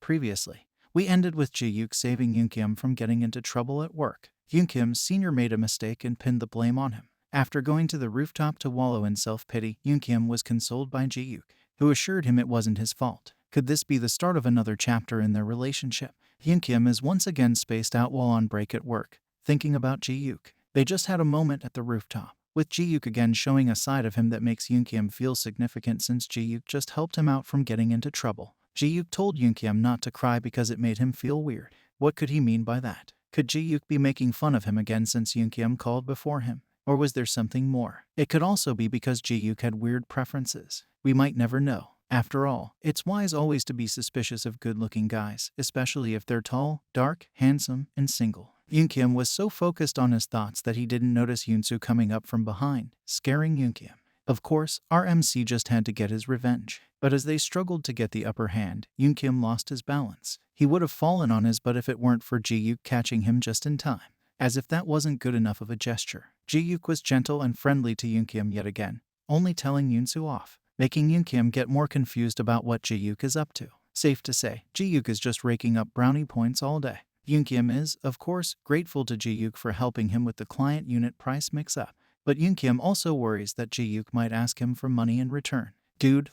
Previously, we ended with Jihyuk saving Eunkyum from getting into trouble at work. Eunkyum Sr. made a mistake and pinned the blame on him. After going to the rooftop to wallow in self-pity, Eunkyum was consoled by Jihyuk, who assured him it wasn't his fault. Could this be the start of another chapter in their relationship? Eunkyum is once again spaced out while on break at work, thinking about Jihyuk. They just had a moment at the rooftop, with Jihyuk again showing a side of him that makes Eunkyum feel significant since Jihyuk just helped him out from getting into trouble. Jihyuk told Eunkyum not to cry because it made him feel weird. What could he mean by that? Could Jihyuk be making fun of him again since Eunkyum called before him? Or was there something more? It could also be because Jihyuk had weird preferences. We might never know. After all, it's wise always to be suspicious of good-looking guys, especially if they're tall, dark, handsome, and single. Eunkyum was so focused on his thoughts that he didn't notice Yoonsu coming up from behind, scaring Eunkyum. Of course, our MC just had to get his revenge. But as they struggled to get the upper hand, Eunkyum lost his balance. He would have fallen on his butt if it weren't for Jihyuk catching him just in time. As if that wasn't good enough of a gesture, Jihyuk was gentle and friendly to Eunkyum yet again, only telling Yoonsu off, making Eunkyum get more confused about what Jihyuk is up to. Safe to say, Jihyuk is just raking up brownie points all day. Eunkyum is, of course, grateful to Jihyuk for helping him with the client unit price mix-up, but Eunkyum also worries that Jihyuk might ask him for money in return. Dude,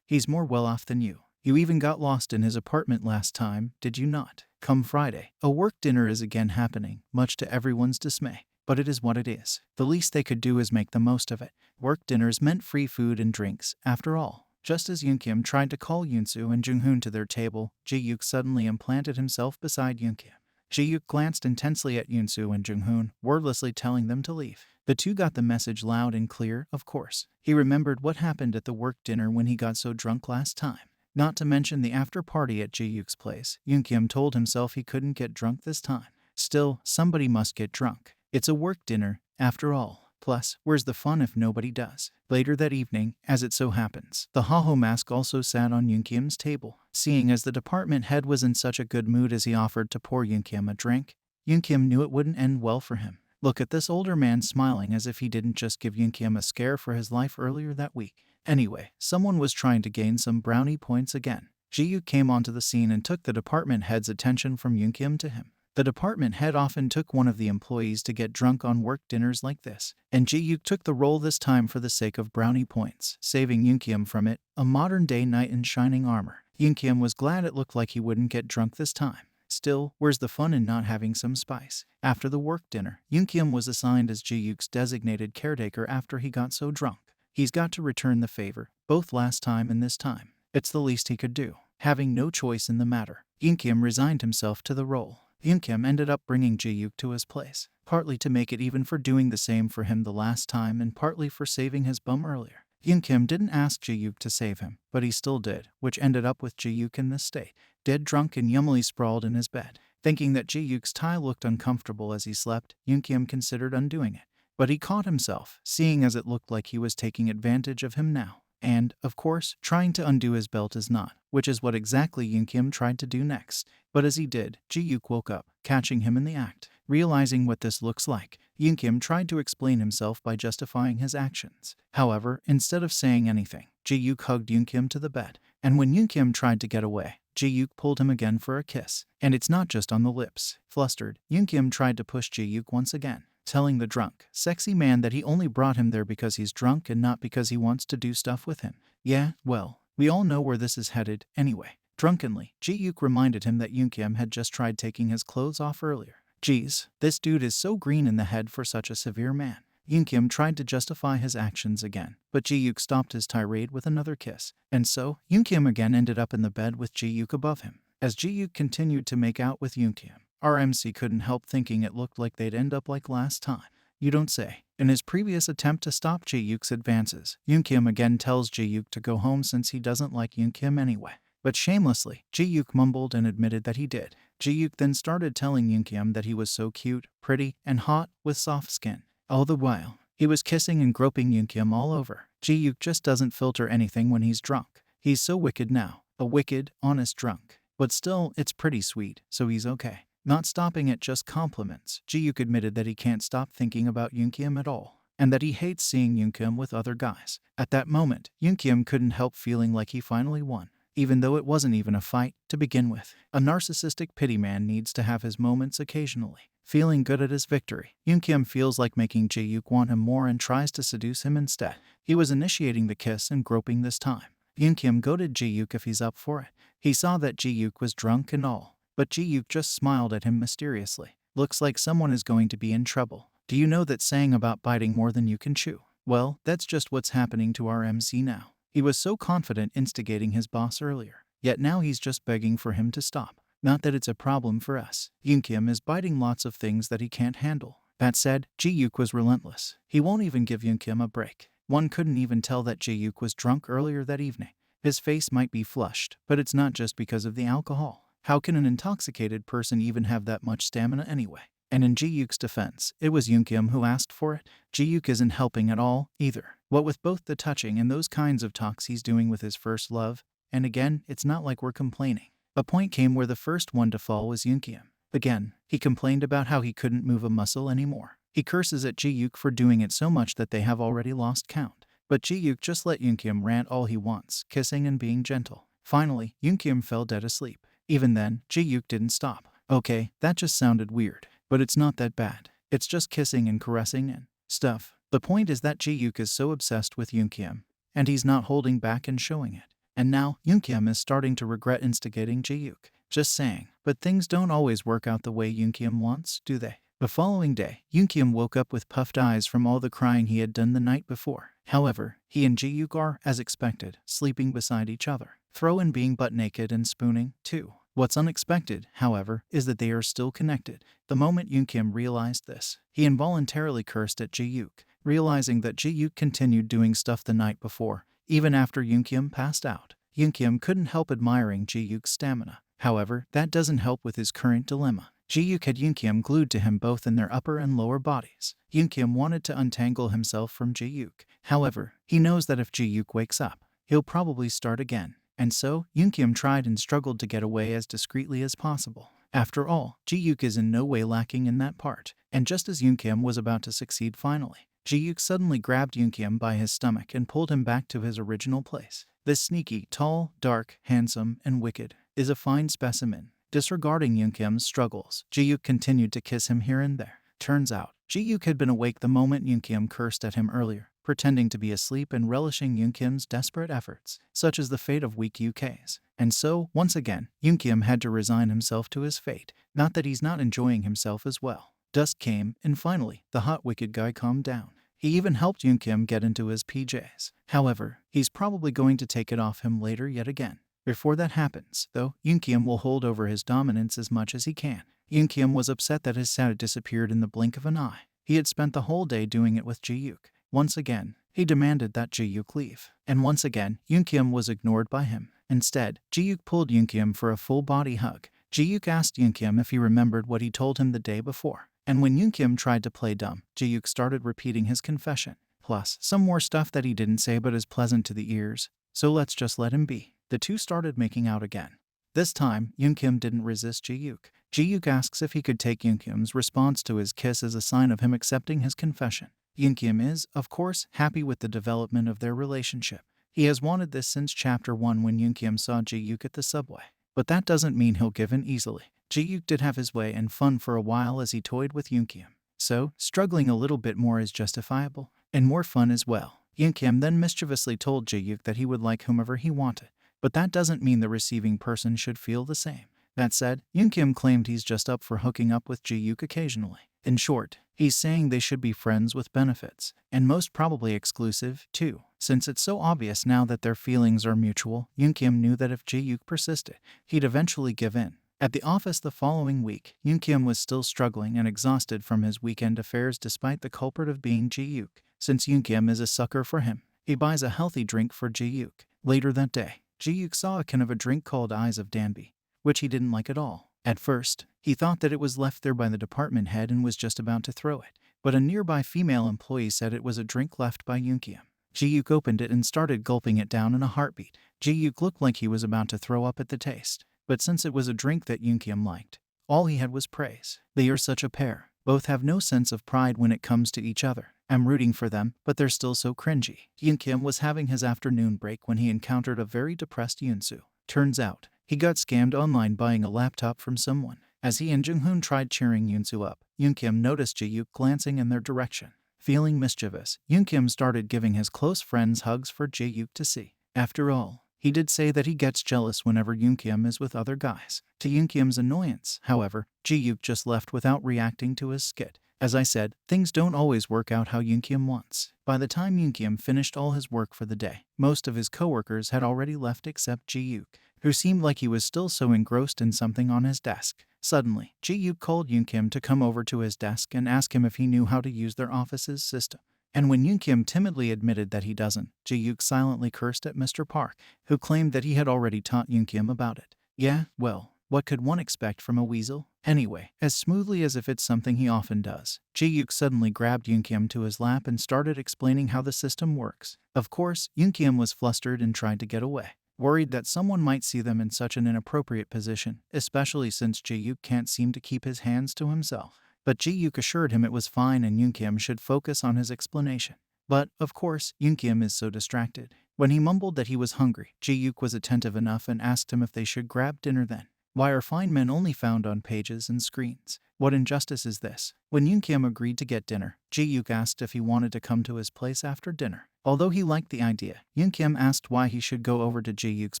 he's more well-off than you. You even got lost in his apartment last time, did you not? Come Friday, a work dinner is again happening, much to everyone's dismay. But it is what it is. The least they could do is make the most of it. Work dinners meant free food and drinks, after all. Just as Eunkyum tried to call Yoonsu and Junghoon to their table, Jihyuk suddenly implanted himself beside Eunkyum. Jihyuk glanced intensely at Yoonsu and Junghoon, wordlessly telling them to leave. The two got the message loud and clear, of course. He remembered what happened at the work dinner when he got so drunk last time. Not to mention the after-party at Jihyuk's place. Eunkyum told himself he couldn't get drunk this time. Still, somebody must get drunk. It's a work dinner, after all. Plus, where's the fun if nobody does? Later that evening, as it so happens, the Haho mask also sat on Eunkyum's table. Seeing as the department head was in such a good mood as he offered to pour Eunkyum a drink, Eunkyum knew it wouldn't end well for him. Look at this older man smiling as if he didn't just give Eunkyum a scare for his life earlier that week. Anyway, someone was trying to gain some brownie points again. Jihyuk came onto the scene and took the department head's attention from Eunkyum to him. The department head often took one of the employees to get drunk on work dinners like this, and Jihyuk took the role this time for the sake of brownie points, saving Eunkyum from it, a modern-day knight in shining armor. Eunkyum was glad it looked like he wouldn't get drunk this time. Still, where's the fun in not having some spice? After the work dinner, Eunkyum was assigned as Jihyuk's designated caretaker after he got so drunk. He's got to return the favor, both last time and this time. It's the least he could do. Having no choice in the matter, Eunkyum resigned himself to the role. Eunkyum ended up bringing Jihyuk to his place, partly to make it even for doing the same for him the last time and partly for saving his bum earlier. Eunkyum didn't ask Jihyuk to save him, but he still did, which ended up with Jihyuk in this state, dead drunk and yummily sprawled in his bed. Thinking that Jihyuk's tie looked uncomfortable as he slept, Eunkyum considered undoing it. But he caught himself, seeing as it looked like he was taking advantage of him now. And, of course, trying to undo his belt is not, which is what exactly Eunkyum tried to do next. But as he did, Jihyuk woke up, catching him in the act. Realizing what this looks like, Eunkyum tried to explain himself by justifying his actions. However, instead of saying anything, Jihyuk hugged Eunkyum to the bed. And when Eunkyum tried to get away, Jihyuk pulled him again for a kiss. And it's not just on the lips. Flustered, Eunkyum tried to push Jihyuk once again, telling the drunk, sexy man that he only brought him there because he's drunk and not because he wants to do stuff with him. Yeah, well, we all know where this is headed, anyway. Drunkenly, Jihyuk reminded him that Eunkyum had just tried taking his clothes off earlier. Geez, this dude is so green in the head for such a severe man. Eunkyum tried to justify his actions again, but Jihyuk stopped his tirade with another kiss. And so, Eunkyum again ended up in the bed with Jihyuk above him. As Jihyuk continued to make out with Eunkyum, our MC couldn't help thinking it looked like they'd end up like last time. You don't say. In his previous attempt to stop Jihyuk's advances, Eunkyum again tells Jihyuk to go home since he doesn't like Eunkyum anyway. But shamelessly, Jihyuk mumbled and admitted that he did. Jihyuk then started telling Eunkyum that he was so cute, pretty, and hot, with soft skin. All the while, he was kissing and groping Eunkyum all over. Jihyuk just doesn't filter anything when he's drunk. He's so wicked now. A wicked, honest drunk. But still, it's pretty sweet, so he's okay. Not stopping at just compliments, Jihyuk admitted that he can't stop thinking about Eunkyum at all, and that he hates seeing Eunkyum with other guys. At that moment, Eunkyum couldn't help feeling like he finally won. even though it wasn't even a fight to begin with. A narcissistic pity man needs to have his moments occasionally. Feeling good at his victory, Eunkyum feels like making Jihyuk want him more and tries to seduce him instead. He was initiating the kiss and groping this time. Eunkyum goaded Jihyuk if he's up for it. He saw that Jihyuk was drunk and all, but Jihyuk just smiled at him mysteriously. Looks like someone is going to be in trouble. Do you know that saying about biting more than you can chew? Well, that's just what's happening to our MC now. He was so confident instigating his boss earlier, yet now he's just begging for him to stop. Not that it's a problem for us. Eunkyum is biting lots of things that he can't handle. That said, Jihyuk was relentless. He won't even give Eunkyum a break. One couldn't even tell that Jihyuk was drunk earlier that evening. His face might be flushed, but it's not just because of the alcohol. How can an intoxicated person even have that much stamina anyway? And in Jihyuk's defense, it was Eunkyum who asked for it. Jihyuk isn't helping at all, either. What with both the touching and those kinds of talks he's doing with his first love, and again, it's not like we're complaining. A point came where the first one to fall was Eunkyum. Again, he complained about how he couldn't move a muscle anymore. He curses at Jihyuk for doing it so much that they have already lost count. But Jihyuk just let Eunkyum rant all he wants, kissing and being gentle. Finally, Eunkyum fell dead asleep. Even then, Jihyuk didn't stop. Okay, that just sounded weird, but it's not that bad. It's just kissing and caressing and stuff. The point is that Jihyuk is so obsessed with Eunkyum, and he's not holding back and showing it. And now, Eunkyum is starting to regret instigating Jihyuk. Just saying. But things don't always work out the way Eunkyum wants, do they? The following day, Eunkyum woke up with puffed eyes from all the crying he had done the night before. However, he and Jihyuk are, as expected, sleeping beside each other. Throw in being butt naked and spooning, too. What's unexpected, however, is that they are still connected. The moment Eunkyum realized this, he involuntarily cursed at Jihyuk, realizing that Jihyuk continued doing stuff the night before, even after Eunkyum passed out. Eunkyum couldn't help admiring Jihyuk's stamina. However, that doesn't help with his current dilemma. Jihyuk had Eunkyum glued to him both in their upper and lower bodies. Eunkyum wanted to untangle himself from Jihyuk. However, he knows that if Jihyuk wakes up, he'll probably start again. And so, Eunkyum tried and struggled to get away as discreetly as possible. After all, Jihyuk is in no way lacking in that part. And just as Eunkyum was about to succeed finally, Jihyuk suddenly grabbed Eunkyum by his stomach and pulled him back to his original place. This sneaky, tall, dark, handsome, and wicked is a fine specimen. Disregarding Eunkyum's struggles, Jihyuk continued to kiss him here and there. Turns out, Jihyuk had been awake the moment Eunkyum cursed at him earlier, pretending to be asleep and relishing Eunkyum's desperate efforts, such as the fate of weak UKs. And so, once again, Eunkyum had to resign himself to his fate. Not that he's not enjoying himself as well. Dusk came, and finally, the hot wicked guy calmed down. He even helped Eunkyum get into his PJs. However, he's probably going to take it off him later yet again. Before that happens, though, Eunkyum will hold over his dominance as much as he can. Eunkyum was upset that his set had disappeared in the blink of an eye. He had spent the whole day doing it with Jihyuk. Once again, he demanded that Jihyuk leave. And once again, Eunkyum was ignored by him. Instead, Jihyuk pulled Eunkyum for a full-body hug. Jihyuk asked Eunkyum if he remembered what he told him the day before. And when Eunkyum tried to play dumb, Jihyuk started repeating his confession. Plus, some more stuff that he didn't say but is pleasant to the ears. So let's just let him be. The two started making out again. This time, Eunkyum didn't resist Jihyuk. Jihyuk asks if he could take Eunkyum's response to his kiss as a sign of him accepting his confession. Eunkyum is, of course, happy with the development of their relationship. He has wanted this since Chapter 1 when Eunkyum saw Jihyuk at the subway. But that doesn't mean he'll give in easily. Jihyuk did have his way and fun for a while as he toyed with Eunkyum. So, struggling a little bit more is justifiable, and more fun as well. Eunkyum then mischievously told Jihyuk that he would like whomever he wanted. But that doesn't mean the receiving person should feel the same. That said, Eunkyum claimed he's just up for hooking up with Jihyuk occasionally. In short, he's saying they should be friends with benefits, and most probably exclusive, too. Since it's so obvious now that their feelings are mutual, Eunkyum knew that if Jihyuk persisted, he'd eventually give in. At the office the following week, Eunkyum was still struggling and exhausted from his weekend affairs despite the culprit of being Jihyuk. Since Eunkyum is a sucker for him, he buys a healthy drink for Jihyuk. Later that day, Jihyuk saw a can of a drink called Eyes of Danby, which he didn't like at all. At first, he thought that it was left there by the department head and was just about to throw it. But a nearby female employee said it was a drink left by Eunkyum. Jihyuk opened it and started gulping it down in a heartbeat. Jihyuk looked like he was about to throw up at the taste. But since it was a drink that Eunkyum liked, all he had was praise. They are such a pair. Both have no sense of pride when it comes to each other. I'm rooting for them, but they're still so cringy. Eunkyum was having his afternoon break when he encountered a very depressed Yoonsu. Turns out, he got scammed online buying a laptop from someone. As he and Junghoon tried cheering Yoonsu up, Eunkyum noticed Jihyuk glancing in their direction. Feeling mischievous, Eunkyum started giving his close friends hugs for Jihyuk to see. After all, he did say that he gets jealous whenever Eunkyum is with other guys. To Eunkyum's annoyance, however, Jihyuk just left without reacting to his skit. As I said, things don't always work out how Eunkyum wants. By the time Eunkyum finished all his work for the day, most of his coworkers had already left except Jihyuk, who seemed like he was still so engrossed in something on his desk. Suddenly, Jihyuk called Eunkyum to come over to his desk and ask him if he knew how to use their office's system. And when Eunkyum timidly admitted that he doesn't, Jihyuk silently cursed at Mr. Park, who claimed that he had already taught Eunkyum about it. Yeah, well, what could one expect from a weasel? Anyway, as smoothly as if it's something he often does, Jihyuk suddenly grabbed Eunkyum to his lap and started explaining how the system works. Of course, Eunkyum was flustered and tried to get away, worried that someone might see them in such an inappropriate position, especially since Jihyuk can't seem to keep his hands to himself. But Jihyuk assured him it was fine and Eunkyum should focus on his explanation. But, of course, Eunkyum is so distracted. When he mumbled that he was hungry, Jihyuk was attentive enough and asked him if they should grab dinner then. Why are fine men only found on pages and screens? What injustice is this? When Eunkyum agreed to get dinner, Jihyuk asked if he wanted to come to his place after dinner. Although he liked the idea, Eunkyum asked why he should go over to Jihyuk's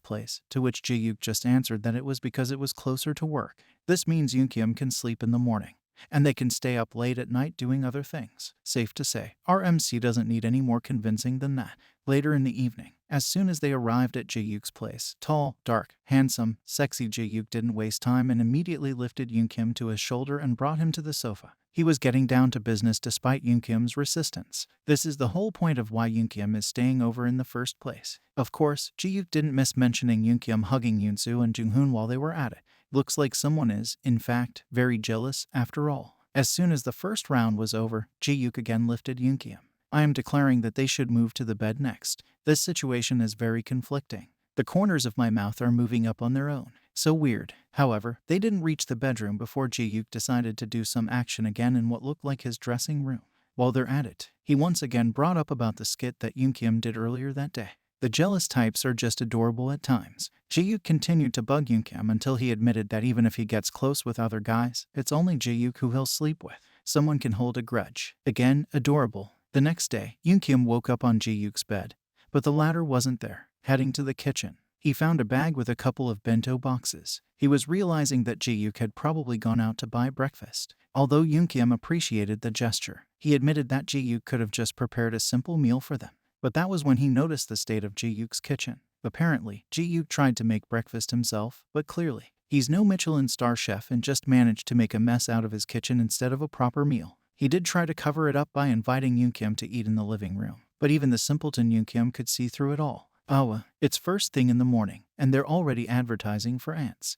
place, to which Jihyuk just answered that it was because it was closer to work. This means Eunkyum can sleep in the morning, and they can stay up late at night doing other things. Safe to say, our MC doesn't need any more convincing than that. Later in the evening, as soon as they arrived at Jihyuk's place, tall, dark, handsome, sexy Jihyuk didn't waste time and immediately lifted Eunkyum to his shoulder and brought him to the sofa. He was getting down to business despite Eunkyum's resistance. This is the whole point of why Eunkyum is staying over in the first place. Of course, Jihyuk didn't miss mentioning Eunkyum hugging Yoonsu and Junghoon while they were at it. Looks like someone is, in fact, very jealous after all. As soon as the first round was over, Jihyuk again lifted Eunkyum. I am declaring that they should move to the bed next. This situation is very conflicting. The corners of my mouth are moving up on their own. So weird. However, they didn't reach the bedroom before Jihyuk decided to do some action again in what looked like his dressing room. While they're at it, he once again brought up about the skit that Eunkyum did earlier that day. The jealous types are just adorable at times. Jihyuk continued to bug Eunkyum until he admitted that even if he gets close with other guys, it's only Jihyuk who he'll sleep with. Someone can hold a grudge. Again, adorable. The next day, Eunkyum woke up on Jihyuk's bed, but the latter wasn't there. Heading to the kitchen, he found a bag with a couple of bento boxes. He was realizing that Jihyuk had probably gone out to buy breakfast. Although Eunkyum appreciated the gesture, he admitted that Jihyuk could have just prepared a simple meal for them. But that was when he noticed the state of Jihyuk's kitchen. Apparently, Jihyuk tried to make breakfast himself, but clearly, he's no Michelin star chef and just managed to make a mess out of his kitchen instead of a proper meal. He did try to cover it up by inviting Eunkyum to eat in the living room, but even the simpleton Eunkyum could see through it all. It's first thing in the morning, and they're already advertising for ants.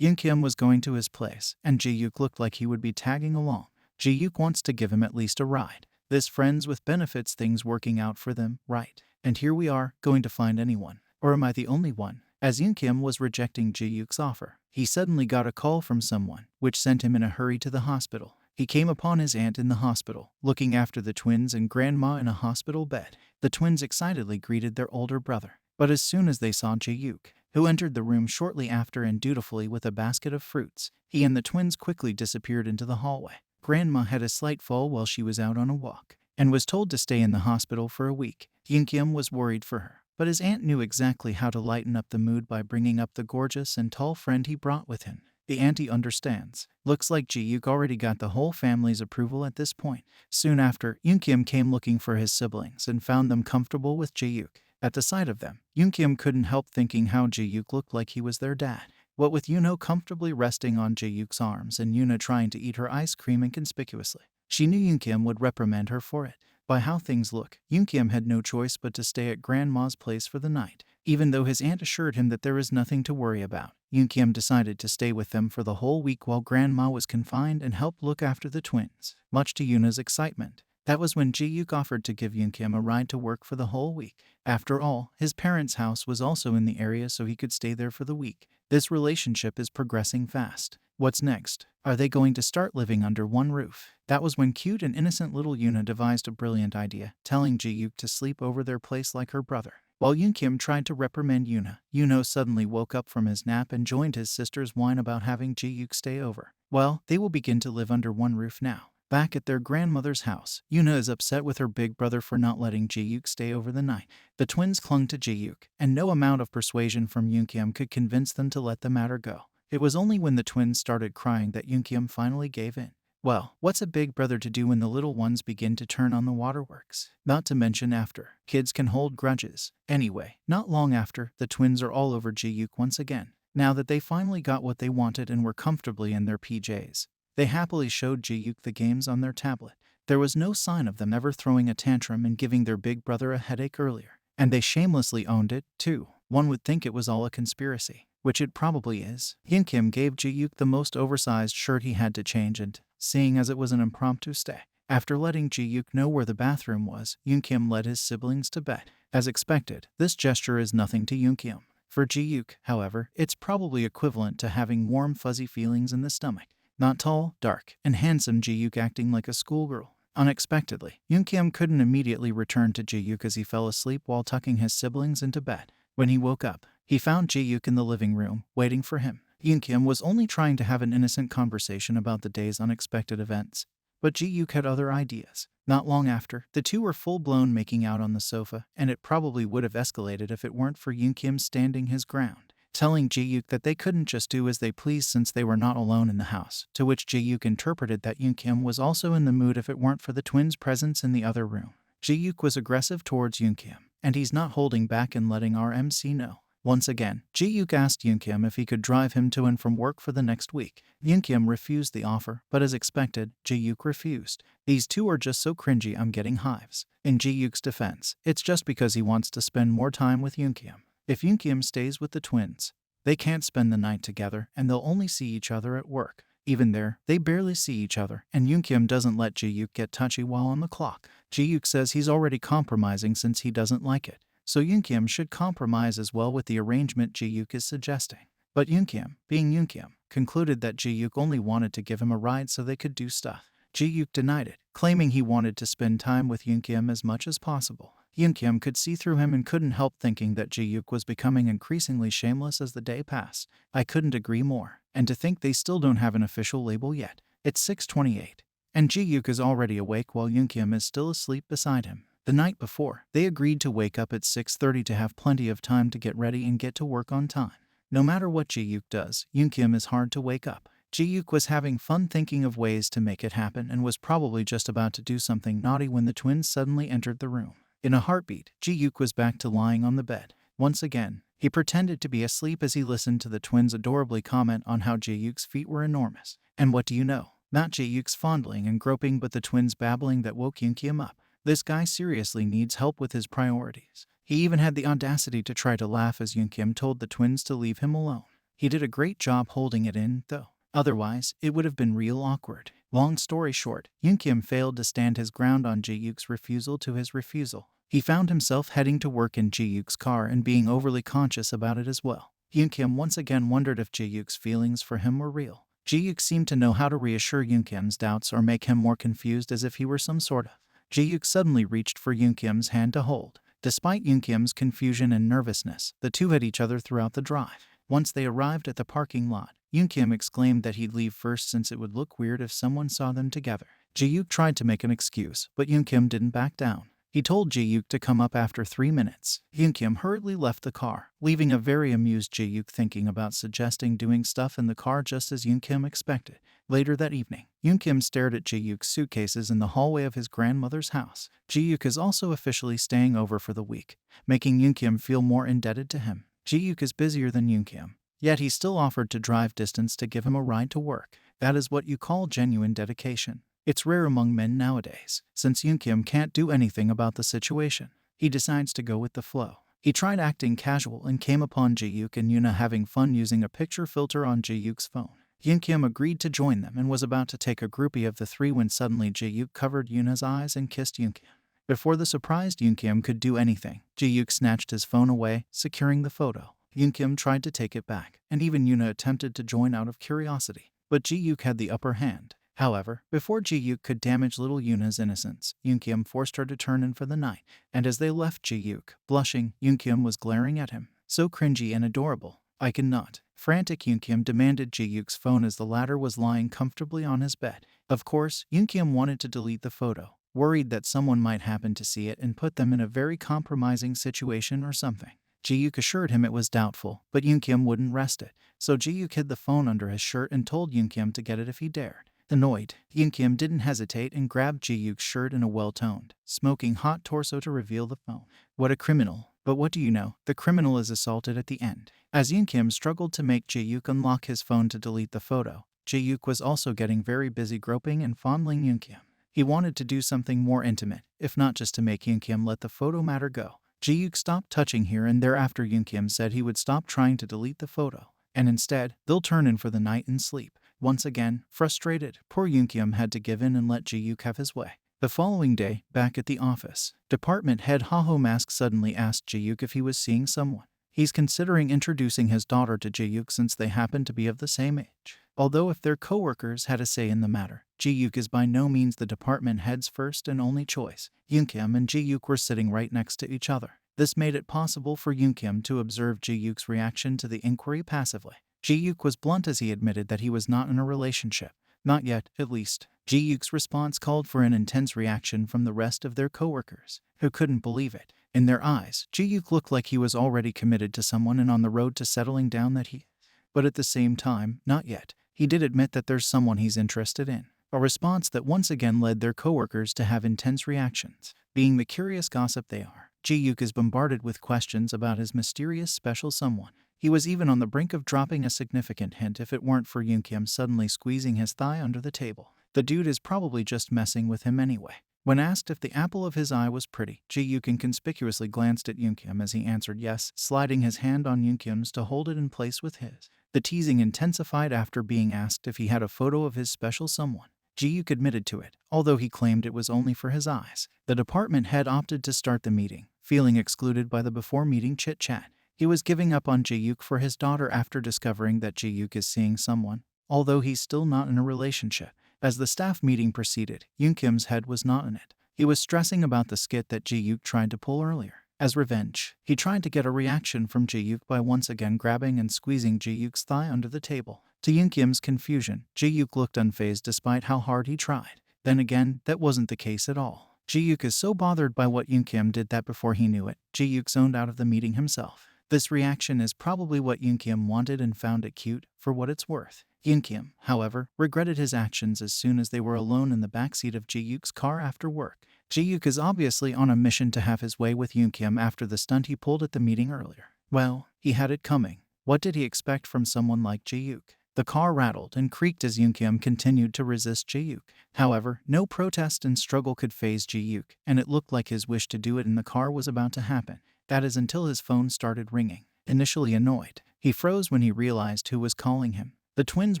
Eunkyum was going to his place, and Jihyuk looked like he would be tagging along. Jihyuk wants to give him at least a ride. This friends with benefits thing's working out for them, right? And here we are, going to find anyone. Or am I the only one? As Eunkyum was rejecting Jihyuk's offer, he suddenly got a call from someone, which sent him in a hurry to the hospital. He came upon his aunt in the hospital, looking after the twins and grandma in a hospital bed. The twins excitedly greeted their older brother. But as soon as they saw Jihyuk, who entered the room shortly after and dutifully with a basket of fruits, he and the twins quickly disappeared into the hallway. Grandma had a slight fall while she was out on a walk, and was told to stay in the hospital for a week. Eunkyum was worried for her, but his aunt knew exactly how to lighten up the mood by bringing up the gorgeous and tall friend he brought with him. The auntie understands. Looks like Jihyuk already got the whole family's approval at this point. Soon after, Eunkyum came looking for his siblings and found them comfortable with Jihyuk. At the sight of them, Eunkyum couldn't help thinking how Jihyuk looked like he was their dad. What with Yuno comfortably resting on Jihyuk's arms and Yuna trying to eat her ice cream inconspicuously. She knew Eunkyum would reprimand her for it. By how things look, Eunkyum had no choice but to stay at Grandma's place for the night. Even though his aunt assured him that there was nothing to worry about, Eunkyum decided to stay with them for the whole week while Grandma was confined and help look after the twins. Much to Yuna's excitement, that was when Jihyuk offered to give Eunkyum a ride to work for the whole week. After all, his parents' house was also in the area so he could stay there for the week. This relationship is progressing fast. What's next? Are they going to start living under one roof? That was when cute and innocent little Yuna devised a brilliant idea, telling Jihyuk to sleep over their place like her brother. While Eunkyum tried to reprimand Yuno suddenly woke up from his nap and joined his sister's whine about having Jihyuk stay over. Well, they will begin to live under one roof now. Back at their grandmother's house, Yuna is upset with her big brother for not letting Jihyuk stay over the night. The twins clung to Jihyuk, and no amount of persuasion from Eunkyum could convince them to let the matter go. It was only when the twins started crying that Eunkyum finally gave in. Well, what's a big brother to do when the little ones begin to turn on the waterworks? Not to mention after. Kids can hold grudges. Anyway, not long after, the twins are all over Jihyuk once again. Now that they finally got what they wanted and were comfortably in their PJs, they happily showed Jihyuk the games on their tablet. There was no sign of them ever throwing a tantrum and giving their big brother a headache earlier. And they shamelessly owned it, too. One would think it was all a conspiracy, which it probably is. Eunkyum gave Jihyuk the most oversized shirt he had to change and, seeing as it was an impromptu stay, after letting Jihyuk know where the bathroom was, Eunkyum led his siblings to bed. As expected, this gesture is nothing to Eunkyum. For Jihyuk, however, it's probably equivalent to having warm fuzzy feelings in the stomach. Not tall, dark, and handsome Jihyuk acting like a schoolgirl. Unexpectedly, Eunkyum couldn't immediately return to Jihyuk as he fell asleep while tucking his siblings into bed. When he woke up, he found Jihyuk in the living room, waiting for him. Eunkyum was only trying to have an innocent conversation about the day's unexpected events, but Jihyuk had other ideas. Not long after, the two were full-blown making out on the sofa, and it probably would have escalated if it weren't for Eunkyum standing his ground, telling Jihyuk that they couldn't just do as they pleased since they were not alone in the house, to which Jihyuk interpreted that Eunkyum was also in the mood if it weren't for the twins' presence in the other room. Jihyuk was aggressive towards Eunkyum, and he's not holding back and letting our MC know. Once again, Jihyuk asked Eunkyum if he could drive him to and from work for the next week. Eunkyum refused the offer, but as expected, Jihyuk refused. These two are just so cringy I'm getting hives. In Jihyuk's defense, it's just because he wants to spend more time with Eunkyum. If Eunkyum stays with the twins, they can't spend the night together and they'll only see each other at work. Even there, they barely see each other, and Eunkyum doesn't let Jihyuk get touchy while on the clock. Jihyuk says he's already compromising since he doesn't like it, so Eunkyum should compromise as well with the arrangement Jihyuk is suggesting. But Eunkyum, being Eunkyum, concluded that Jihyuk only wanted to give him a ride so they could do stuff. Jihyuk denied it, claiming he wanted to spend time with Eunkyum as much as possible. Eunkyum could see through him and couldn't help thinking that Jihyuk was becoming increasingly shameless as the day passed. I couldn't agree more. And to think they still don't have an official label yet. It's 6:28. And Jihyuk is already awake while Eunkyum is still asleep beside him. The night before, they agreed to wake up at 6:30 to have plenty of time to get ready and get to work on time. No matter what Jihyuk does, Eunkyum is hard to wake up. Jihyuk was having fun thinking of ways to make it happen and was probably just about to do something naughty when the twins suddenly entered the room. In a heartbeat, Jihyuk was back to lying on the bed. Once again, he pretended to be asleep as he listened to the twins adorably comment on how Jihyuk's feet were enormous. And what do you know? Not Jihyuk's fondling and groping but the twins' babbling that woke Eunkyum up. This guy seriously needs help with his priorities. He even had the audacity to try to laugh as Eunkyum told the twins to leave him alone. He did a great job holding it in, though. Otherwise, it would have been real awkward. Long story short, Eunkyum failed to stand his ground on Jihyuk's refusal to his refusal. He found himself heading to work in Jihyuk's car and being overly conscious about it as well. Eunkyum once again wondered if Jihyuk's feelings for him were real. Jihyuk seemed to know how to reassure Eunkyum's doubts or make him more confused as if he were some sort of. Jihyuk suddenly reached for Eunkyum's hand to hold. Despite Eunkyum's confusion and nervousness, the two had each other throughout the drive. Once they arrived at the parking lot, Eunkyum exclaimed that he'd leave first since it would look weird if someone saw them together. Jihyuk tried to make an excuse, but Eunkyum didn't back down. He told Jihyuk to come up after 3 minutes. Eunkyum hurriedly left the car, leaving a very amused Jihyuk thinking about suggesting doing stuff in the car just as Eunkyum expected. Later that evening, Eunkyum stared at Jihyuk's suitcases in the hallway of his grandmother's house. Jihyuk is also officially staying over for the week, making Eunkyum feel more indebted to him. Jihyuk is busier than Eunkyum, yet he still offered to drive distance to give him a ride to work. That is what you call genuine dedication. It's rare among men nowadays. Since Eunkyum can't do anything about the situation, he decides to go with the flow. He tried acting casual and came upon Jihyuk and Yuna having fun using a picture filter on Jihyuk's phone. Eunkyum agreed to join them and was about to take a groupie of the three when suddenly Jihyuk covered Yuna's eyes and kissed Eunkyum. Before the surprised Eunkyum could do anything, Jihyuk snatched his phone away, securing the photo. Eunkyum tried to take it back, and even Yuna attempted to join out of curiosity. But Jihyuk had the upper hand. However, before Jihyuk could damage little Yuna's innocence, Eunkyum forced her to turn in for the night, and as they left Jihyuk, blushing, Eunkyum was glaring at him. So cringy and adorable. I cannot. Frantic Eunkyum demanded Jihyuk's phone as the latter was lying comfortably on his bed. Of course, Eunkyum wanted to delete the photo, worried that someone might happen to see it and put them in a very compromising situation or something. Jihyuk assured him it was doubtful, but Eunkyum wouldn't rest it, so Jihyuk hid the phone under his shirt and told Eunkyum to get it if he dared. Annoyed, Eunkyum didn't hesitate and grabbed Jihyuk's shirt in a well-toned, smoking hot torso to reveal the phone. What a criminal. But what do you know? The criminal is assaulted at the end. As Eunkyum struggled to make Jihyuk unlock his phone to delete the photo, Jihyuk was also getting very busy groping and fondling Eunkyum. He wanted to do something more intimate, if not just to make Eunkyum let the photo matter go. Jihyuk stopped touching here and there after Eunkyum said he would stop trying to delete the photo, and instead, they'll turn in for the night and sleep. Once again, frustrated, poor Eunkyum had to give in and let Jihyuk have his way. The following day, back at the office, Department Head Haho Mask suddenly asked Jihyuk if he was seeing someone. He's considering introducing his daughter to Jihyuk since they happen to be of the same age. Although if their co-workers had a say in the matter, Jihyuk is by no means the department head's first and only choice. Eunkyum and Jihyuk were sitting right next to each other. This made it possible for Eunkyum to observe Jihyuk's reaction to the inquiry passively. Jihyuk was blunt as he admitted that he was not in a relationship. Not yet, at least. Jihyuk's response called for an intense reaction from the rest of their co-workers, who couldn't believe it. In their eyes, Jihyuk looked like he was already committed to someone and on the road to settling down that he. But at the same time, not yet. He did admit that there's someone he's interested in. A response that once again led their co-workers to have intense reactions. Being the curious gossip they are, Jihyuk is bombarded with questions about his mysterious special someone. He was even on the brink of dropping a significant hint if it weren't for Eunkyum suddenly squeezing his thigh under the table. The dude is probably just messing with him anyway. When asked if the apple of his eye was pretty, Jihyuk inconspicuously glanced at Eunkyum as he answered yes, sliding his hand on Eunkyum's to hold it in place with his. The teasing intensified after being asked if he had a photo of his special someone. Jihyuk admitted to it, although he claimed it was only for his eyes. The department head opted to start the meeting, feeling excluded by the before-meeting chit-chat. He was giving up on Jihyuk for his daughter after discovering that Jihyuk is seeing someone, although he's still not in a relationship. As the staff meeting proceeded, Eunkyum's head was not in it. He was stressing about the skit that Jihyuk tried to pull earlier. As revenge, he tried to get a reaction from Jihyuk by once again grabbing and squeezing Jihyuk's thigh under the table. To Eunkyum's confusion, Jihyuk looked unfazed despite how hard he tried. Then again, that wasn't the case at all. Jihyuk is so bothered by what Eunkyum did that before he knew it, Jihyuk zoned out of the meeting himself. This reaction is probably what Eunkyum wanted and found it cute, for what it's worth. Eunkyum, however, regretted his actions as soon as they were alone in the backseat of Jihyuk's car after work. Jihyuk is obviously on a mission to have his way with Eunkyum after the stunt he pulled at the meeting earlier. Well, he had it coming. What did he expect from someone like Jihyuk? The car rattled and creaked as Eunkyum continued to resist Jihyuk. However, no protest and struggle could faze Jihyuk, and it looked like his wish to do it in the car was about to happen. That is until his phone started ringing. Initially annoyed, he froze when he realized who was calling him. The twins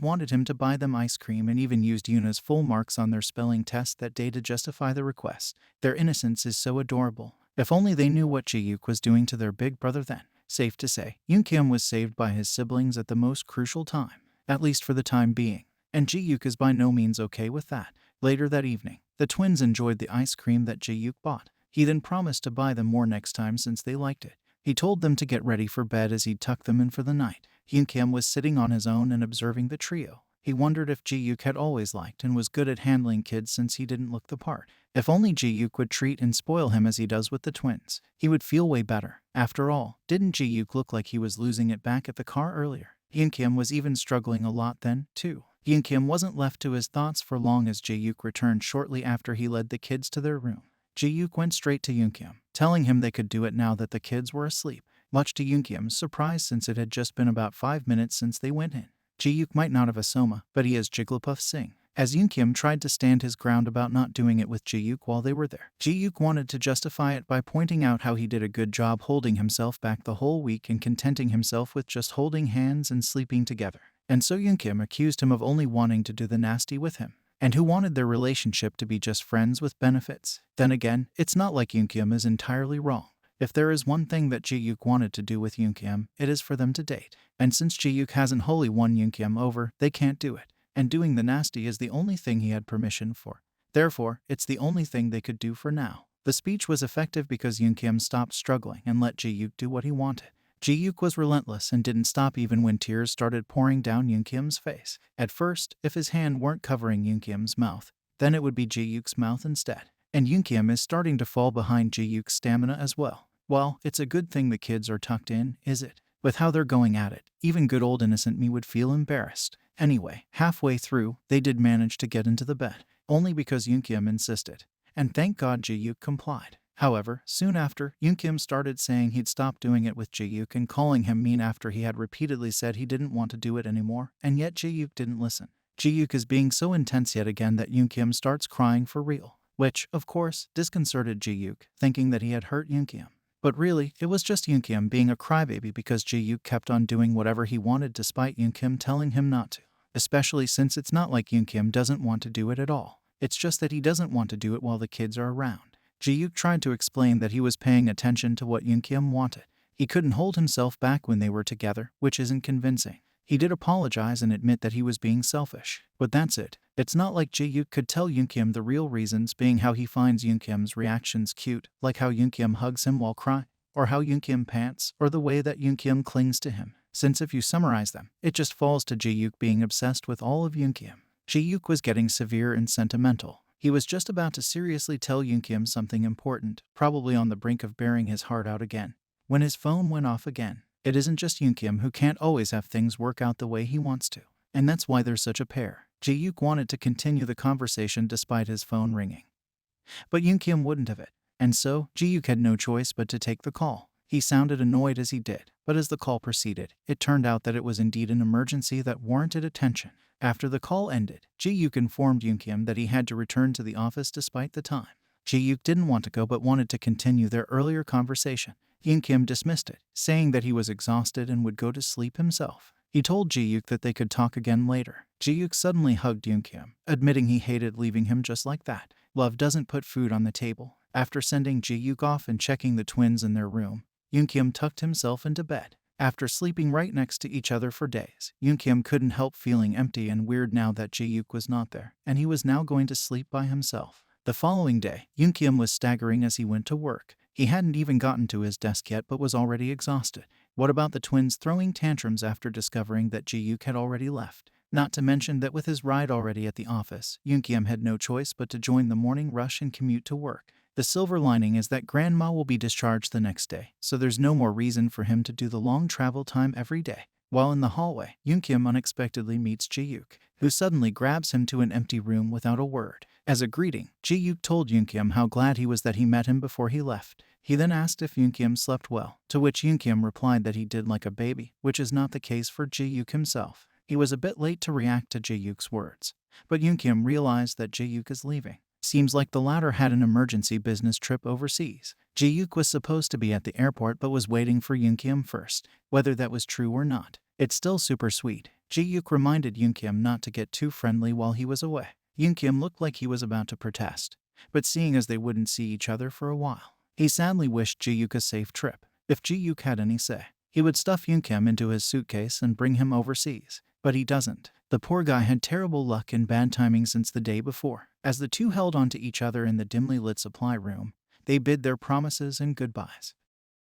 wanted him to buy them ice cream and even used Yuna's full marks on their spelling test that day to justify the request. Their innocence is so adorable. If only they knew what Jihyuk was doing to their big brother then. Safe to say, Eunkyum was saved by his siblings at the most crucial time, at least for the time being. And Jihyuk is by no means okay with that. Later that evening, the twins enjoyed the ice cream that Jihyuk bought. He then promised to buy them more next time since they liked it. He told them to get ready for bed as he'd tuck them in for the night. Eunkyum was sitting on his own and observing the trio. He wondered if Jihyuk had always liked and was good at handling kids since he didn't look the part. If only Jihyuk would treat and spoil him as he does with the twins, he would feel way better. After all, didn't Jihyuk look like he was losing it back at the car earlier? Eunkyum was even struggling a lot then, too. Eunkyum wasn't left to his thoughts for long as Jihyuk returned shortly after he led the kids to their room. Jihyuk went straight to Eunkyum, telling him they could do it now that the kids were asleep. Much to Eunkyum's surprise since it had just been about 5 minutes since they went in. Jihyuk might not have a soma, but he has Jigglypuff Sing. As Eunkyum tried to stand his ground about not doing it with Jihyuk while they were there, Jihyuk wanted to justify it by pointing out how he did a good job holding himself back the whole week and contenting himself with just holding hands and sleeping together. And so Eunkyum accused him of only wanting to do the nasty with him, and who wanted their relationship to be just friends with benefits. Then again, it's not like Eunkyum is entirely wrong. If there is one thing that Jihyuk wanted to do with Eunkyum, it is for them to date. And since Jihyuk hasn't wholly won Eunkyum over, they can't do it. and doing the nasty is the only thing he had permission for. Therefore, it's the only thing they could do for now. The speech was effective because Eunkyum stopped struggling and let Jihyuk do what he wanted. Jihyuk was relentless and didn't stop even when tears started pouring down Eunkyum's face. At first, if his hand weren't covering Eunkyum's mouth, then it would be Jihyuk's mouth instead. And Eunkyum is starting to fall behind Jihyuk's stamina as well. Well, it's a good thing the kids are tucked in, is it? With how they're going at it, even good old innocent me would feel embarrassed. Anyway, halfway through, they did manage to get into the bed, only because Eunkyum insisted. And thank God Jihyuk complied. However, soon after, Eunkyum started saying he'd stop doing it with Jihyuk and calling him mean after he had repeatedly said he didn't want to do it anymore, and yet Jihyuk didn't listen. Jihyuk is being so intense yet again that Eunkyum starts crying for real, which, of course, disconcerted Jihyuk, thinking that he had hurt Eunkyum. But really, it was just Eunkyum being a crybaby because Jihyuk kept on doing whatever he wanted despite Eunkyum telling him not to. Especially since it's not like Eunkyum doesn't want to do it at all. It's just that he doesn't want to do it while the kids are around. Jihyuk tried to explain that he was paying attention to what Eunkyum wanted. He couldn't hold himself back when they were together, which isn't convincing. He did apologize and admit that he was being selfish. But that's it. It's not like Jihyuk could tell Eunkyum the real reasons, being how he finds Eunkyum's reactions cute, like how Eunkyum hugs him while crying, or how Eunkyum pants, or the way that Eunkyum clings to him. Since if you summarize them, it just falls to Jihyuk being obsessed with all of Eunkyum. Jihyuk was getting severe and sentimental. He was just about to seriously tell Eunkyum something important, probably on the brink of bearing his heart out again, when his phone went off again. It isn't just Eunkyum who can't always have things work out the way he wants to, and that's why they're such a pair. Jihyuk wanted to continue the conversation despite his phone ringing. But Eunkyum wouldn't have it, and so Jihyuk had no choice but to take the call. He sounded annoyed as he did, but as the call proceeded, it turned out that it was indeed an emergency that warranted attention. After the call ended, Jihyuk informed Eunkyum that he had to return to the office despite the time. Jihyuk didn't want to go but wanted to continue their earlier conversation. Eunkyum dismissed it, saying that he was exhausted and would go to sleep himself. He told Jihyuk that they could talk again later. Jihyuk suddenly hugged Eunkyum, admitting he hated leaving him just like that. Love doesn't put food on the table. After sending Jihyuk off and checking the twins in their room, Eunkyum tucked himself into bed. After sleeping right next to each other for days, Eunkyum couldn't help feeling empty and weird now that Jihyuk was not there, and he was now going to sleep by himself. The following day, Eunkyum was staggering as he went to work. He hadn't even gotten to his desk yet but was already exhausted. What about the twins throwing tantrums after discovering that Jihyuk had already left? Not to mention that with his ride already at the office, Eunkyum had no choice but to join the morning rush and commute to work. The silver lining is that Grandma will be discharged the next day, so there's no more reason for him to do the long travel time every day. While in the hallway, Eunkyum unexpectedly meets Jihyuk, who suddenly grabs him to an empty room without a word. As a greeting, Jihyuk told Eunkyum how glad he was that he met him before he left. He then asked if Eunkyum slept well, to which Eunkyum replied that he did like a baby, which is not the case for Jihyuk himself. He was a bit late to react to Jihyuk's words, but Eunkyum realized that Jihyuk is leaving. Seems like the latter had an emergency business trip overseas. Jihyuk was supposed to be at the airport but was waiting for Eunkyum first. Whether that was true or not, it's still super sweet. Jihyuk reminded Eunkyum not to get too friendly while he was away. Eunkyum looked like he was about to protest, but seeing as they wouldn't see each other for a while, he sadly wished Jihyuk a safe trip. If Jihyuk had any say, he would stuff Eunkyum into his suitcase and bring him overseas. But he doesn't. The poor guy had terrible luck and bad timing since the day before. As the two held onto each other in the dimly lit supply room, they bid their promises and goodbyes.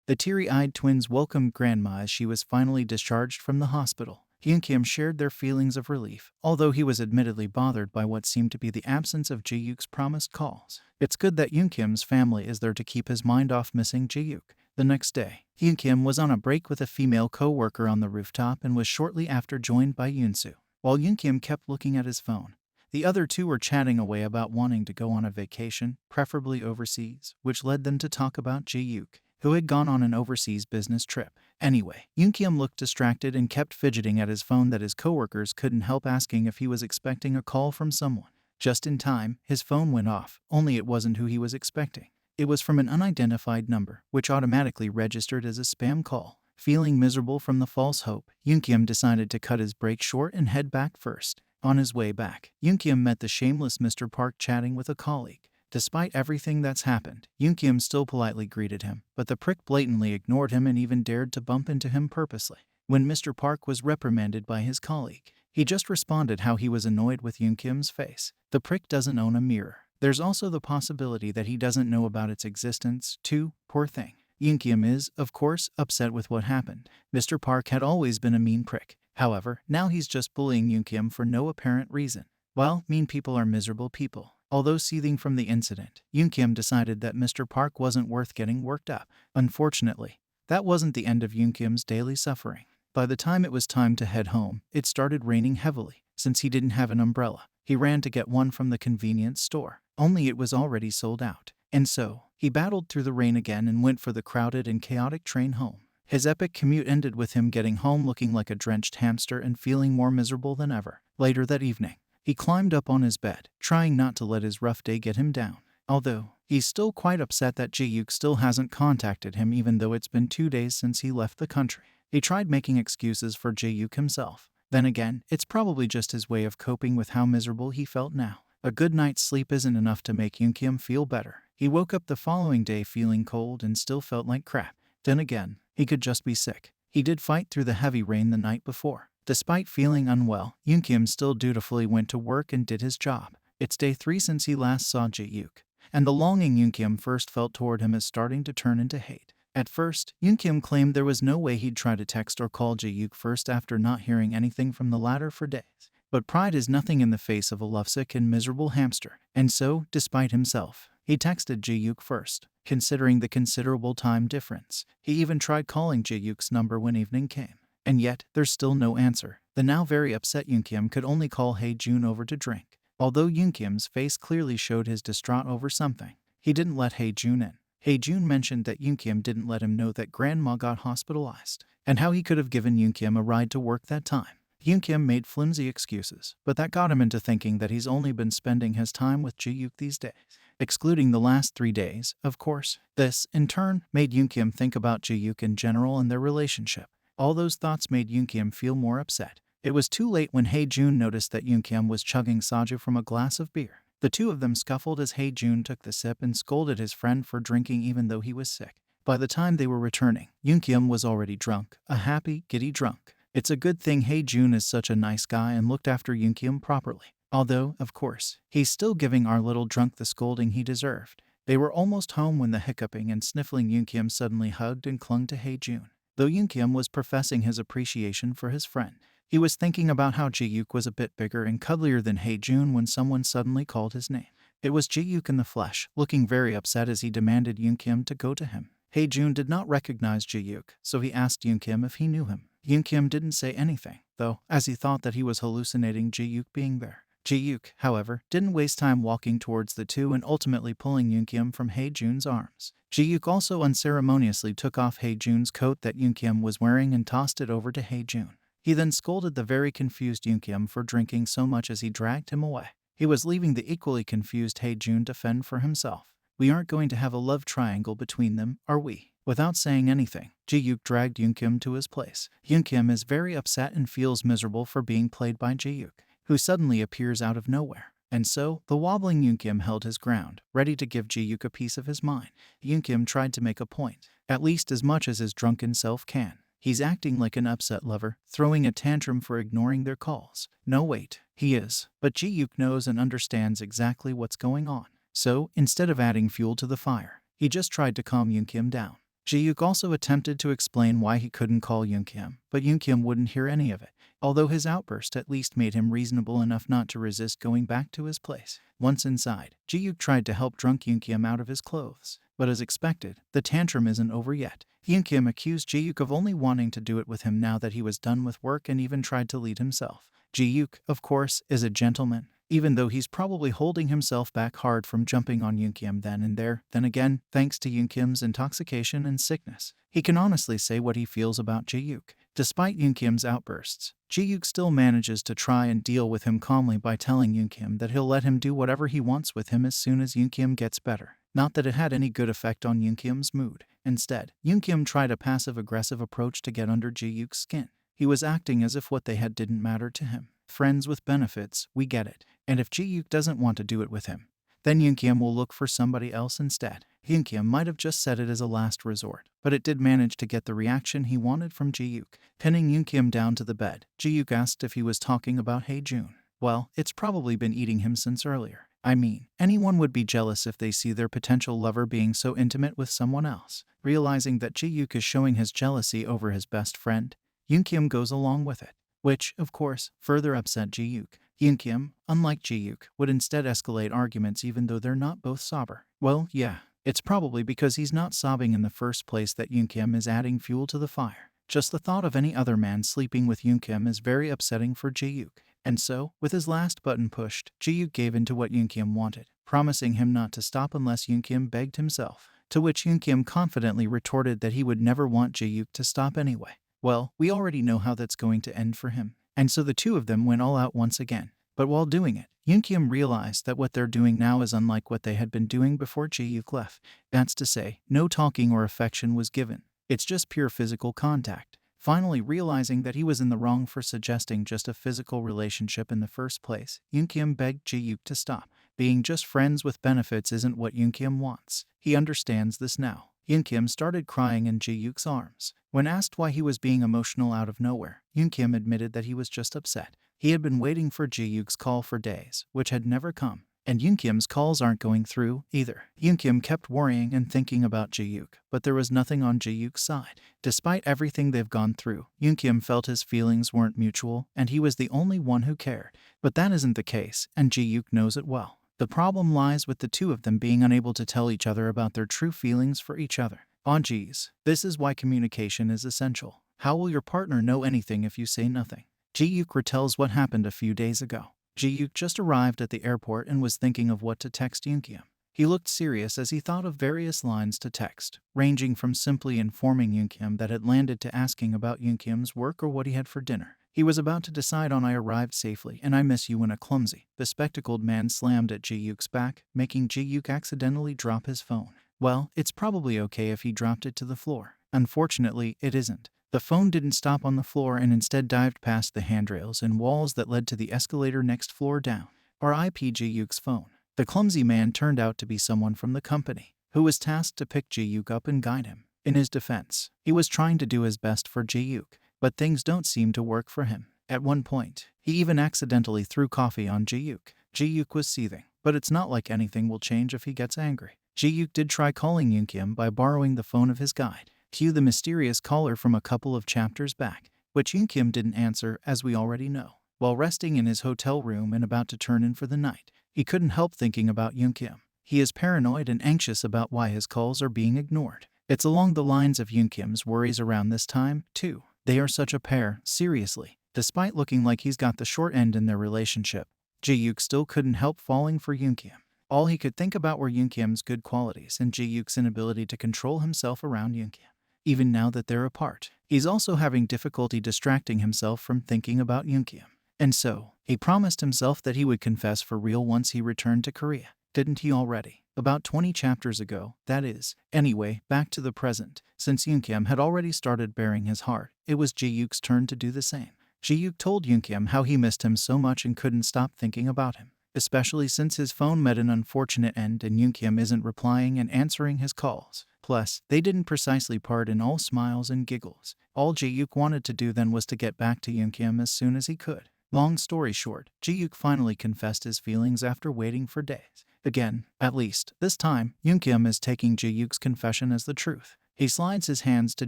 The teary-eyed twins welcomed Grandma as she was finally discharged from the hospital. Eunkyum shared their feelings of relief, although he was admittedly bothered by what seemed to be the absence of Jihyuk's promised calls. It's good that Eunkyum's family is there to keep his mind off missing Jihyuk. The next day, Eunkyum was on a break with a female co-worker on the rooftop and was shortly after joined by Yoonsu. While Eunkyum kept looking at his phone, the other two were chatting away about wanting to go on a vacation, preferably overseas, which led them to talk about Jihyuk, who had gone on an overseas business trip. Anyway, Eunkyum looked distracted and kept fidgeting at his phone that his coworkers couldn't help asking if he was expecting a call from someone. Just in time, his phone went off, only it wasn't who he was expecting. It was from an unidentified number, which automatically registered as a spam call. Feeling miserable from the false hope, Eunkyum decided to cut his break short and head back first. On his way back, Eunkyum met the shameless Mr. Park chatting with a colleague. Despite everything that's happened, Eunkyum still politely greeted him, but the prick blatantly ignored him and even dared to bump into him purposely. When Mr. Park was reprimanded by his colleague, He just responded how he was annoyed with Eunkyum's face. The prick doesn't own a mirror. There's also the possibility that he doesn't know about its existence, too. Poor thing. Eunkyum is, of course, upset with what happened. Mr. Park had always been a mean prick. However, now he's just bullying Eunkyum for no apparent reason. Well, mean people are miserable people. Although seething from the incident, Eunkyum decided that Mr. Park wasn't worth getting worked up. Unfortunately, that wasn't the end of Eunkyum's daily suffering. By the time it was time to head home, it started raining heavily. Since he didn't have an umbrella, he ran to get one from the convenience store. Only it was already sold out. And so, he battled through the rain again and went for the crowded and chaotic train home. His epic commute ended with him getting home looking like a drenched hamster and feeling more miserable than ever. Later that evening, he climbed up on his bed, trying not to let his rough day get him down. Although, he's still quite upset that Jihyuk still hasn't contacted him even though it's been 2 days since he left the country. He tried making excuses for Jihyuk himself. Then again, it's probably just his way of coping with how miserable he felt now. A good night's sleep isn't enough to make Eunkyum feel better. He woke up the following day feeling cold and still felt like crap. Then again, he could just be sick. He did fight through the heavy rain the night before. Despite feeling unwell, Eunkyum still dutifully went to work and did his job. It's day 3 since he last saw Jihyuk, and the longing Eunkyum first felt toward him is starting to turn into hate. At first, Eunkyum claimed there was no way he'd try to text or call Jihyuk first after not hearing anything from the latter for days. But pride is nothing in the face of a lovesick and miserable hamster, and so, despite himself, he texted Jihyuk first. Considering the considerable time difference, he even tried calling Jihyuk's number when evening came. And yet, there's still no answer. The now very upset Eunkyum could only call Hae-jun over to drink. Although Eunkyum's face clearly showed his distraught over something, he didn't let Hae-jun in. Hae-jun mentioned that Eunkyum didn't let him know that Grandma got hospitalized, and how he could have given Eunkyum a ride to work that time. Eunkyum made flimsy excuses, but that got him into thinking that he's only been spending his time with Jihyuk these days, excluding the last 3 days, of course. This, in turn, made Eunkyum think about Jihyuk in general and their relationship. All those thoughts made Eunkyum feel more upset. It was too late when Hae-jun noticed that Eunkyum was chugging soju from a glass of beer. The two of them scuffled as Hae-jun took the sip and scolded his friend for drinking even though he was sick. By the time they were returning, Eunkyum was already drunk, a happy, giddy drunk. It's a good thing Hae-jun is such a nice guy and looked after Eunkyum properly. Although, of course, he's still giving our little drunk the scolding he deserved. They were almost home when the hiccuping and sniffling Eunkyum suddenly hugged and clung to Hae-jun. Though Eunkyum was professing his appreciation for his friend, he was thinking about how Jihyuk was a bit bigger and cuddlier than Hae-jun when someone suddenly called his name. It was Jihyuk in the flesh, looking very upset as he demanded Eunkyum to go to him. Hae-jun did not recognize Jihyuk, so he asked Eunkyum if he knew him. Eunkyum didn't say anything, though, as he thought that he was hallucinating Jihyuk being there. Jihyuk, however, didn't waste time walking towards the two and ultimately pulling Eunkyum from Hae-jun's arms. Jihyuk also unceremoniously took off Hae-jun's coat that Eunkyum was wearing and tossed it over to Hae-jun. He then scolded the very confused Eunkyum for drinking so much as he dragged him away. He was leaving the equally confused Hae-jun to fend for himself. We aren't going to have a love triangle between them, are we? Without saying anything, Jihyuk dragged Eunkyum to his place. Eunkyum is very upset and feels miserable for being played by Jihyuk, who suddenly appears out of nowhere. And so, the wobbling Eunkyum held his ground, ready to give Jihyuk a piece of his mind. Eunkyum tried to make a point, at least as much as his drunken self can. He's acting like an upset lover, throwing a tantrum for ignoring their calls. No wait, he is. But Jihyuk knows and understands exactly what's going on. So, instead of adding fuel to the fire, he just tried to calm Eunkyum down. Jihyuk also attempted to explain why he couldn't call Eunkyum, but Eunkyum wouldn't hear any of it, although his outburst at least made him reasonable enough not to resist going back to his place. Once inside, Jihyuk tried to help drunk Eunkyum out of his clothes, but as expected, the tantrum isn't over yet. Eunkyum accused Jihyuk of only wanting to do it with him now that he was done with work and even tried to lead himself. Jihyuk, of course, is a gentleman, even though he's probably holding himself back hard from jumping on Eunkyum then and there. Then again, thanks to Eunkyum's intoxication and sickness, he can honestly say what he feels about Jihyuk. Despite Eunkyum's outbursts, Jihyuk still manages to try and deal with him calmly by telling Eunkyum that he'll let him do whatever he wants with him as soon as Eunkyum gets better. Not that it had any good effect on Eunkyum's mood. Instead, Eunkyum tried a passive-aggressive approach to get under Jihyuk's skin. He was acting as if what they had didn't matter to him. Friends with benefits, we get it. And if Jihyuk doesn't want to do it with him, then Eunkyum will look for somebody else instead. Eunkyum might have just said it as a last resort, but it did manage to get the reaction he wanted from Jihyuk. Pinning Eunkyum down to the bed, Jihyuk asked if he was talking about Hae-jun. Well, it's probably been eating him since earlier. I mean, anyone would be jealous if they see their potential lover being so intimate with someone else. Realizing that Jihyuk is showing his jealousy over his best friend, Eunkyum goes along with it, which, of course, further upset Jihyuk. Eunkyum, unlike Jihyuk, would instead escalate arguments even though they're not both sober. Well, yeah, it's probably because he's not sobbing in the first place that Eunkyum is adding fuel to the fire. Just the thought of any other man sleeping with Eunkyum is very upsetting for Jihyuk. And so, with his last button pushed, Jihyuk gave in to what Eunkyum wanted, promising him not to stop unless Eunkyum begged himself, to which Eunkyum confidently retorted that he would never want Jihyuk to stop anyway. Well, we already know how that's going to end for him. And so the two of them went all out once again. But while doing it, Eunkyum realized that what they're doing now is unlike what they had been doing before Jihyuk left. That's to say, no talking or affection was given. It's just pure physical contact. Finally realizing that he was in the wrong for suggesting just a physical relationship in the first place, Eunkyum begged Jihyuk to stop. Being just friends with benefits isn't what Eunkyum wants. He understands this now. Eunkyum started crying in Jihyuk's arms. When asked why he was being emotional out of nowhere, Eunkyum admitted that he was just upset. He had been waiting for Jihyuk's call for days, which had never come. And Eunkyum's calls aren't going through, either. Eunkyum kept worrying and thinking about Jihyuk, but there was nothing on Jihyuk's side. Despite everything they've gone through, Eunkyum felt his feelings weren't mutual, and he was the only one who cared. But that isn't the case, and Jihyuk knows it well. The problem lies with the two of them being unable to tell each other about their true feelings for each other. Oh geez, this is why communication is essential. How will your partner know anything if you say nothing? Jihyuk retells what happened a few days ago. Jihyuk just arrived at the airport and was thinking of what to text Eunkyum. He looked serious as he thought of various lines to text, ranging from simply informing Eunkyum that it landed to asking about Eunkyum's work or what he had for dinner. He was about to decide on "I arrived safely and I miss you" when a clumsy, bespectacled man slammed at Jihyuk's back, making Jihyuk accidentally drop his phone. Well, it's probably okay if he dropped it to the floor. Unfortunately, it isn't. The phone didn't stop on the floor and instead dived past the handrails and walls that led to the escalator next floor down. RIP Jihyuk's phone. The clumsy man turned out to be someone from the company, who was tasked to pick Jihyuk up and guide him. In his defense, he was trying to do his best for Jihyuk, but things don't seem to work for him. At one point, he even accidentally threw coffee on Jihyuk. Jihyuk was seething, but it's not like anything will change if he gets angry. Jihyuk did try calling Eunkyum by borrowing the phone of his guide. Cue the mysterious caller from a couple of chapters back, which Eunkyum didn't answer, as we already know. While resting in his hotel room and about to turn in for the night, he couldn't help thinking about Eunkyum. He is paranoid and anxious about why his calls are being ignored. It's along the lines of Eunkyum's worries around this time, too. They are such a pair, seriously. Despite looking like he's got the short end in their relationship, Jihyuk still couldn't help falling for Eunkyum. All he could think about were Eunkyum's good qualities and Jihyuk's inability to control himself around Eunkyum. Even now that they're apart, he's also having difficulty distracting himself from thinking about Eunkyum. And so, he promised himself that he would confess for real once he returned to Korea. Didn't he already? About 20 chapters ago, that is. Anyway, back to the present. Since Eunkyum had already started bearing his heart, it was Jihyuk's turn to do the same. Jihyuk told Eunkyum how he missed him so much and couldn't stop thinking about him, especially since his phone met an unfortunate end and Eunkyum isn't replying and answering his calls. Plus, they didn't precisely part in all smiles and giggles. All Jihyuk wanted to do then was to get back to Eunkyum as soon as he could. Long story short, Jihyuk finally confessed his feelings after waiting for days. Again, at least, this time, Eunkyum is taking Jihyuk's confession as the truth. He slides his hands to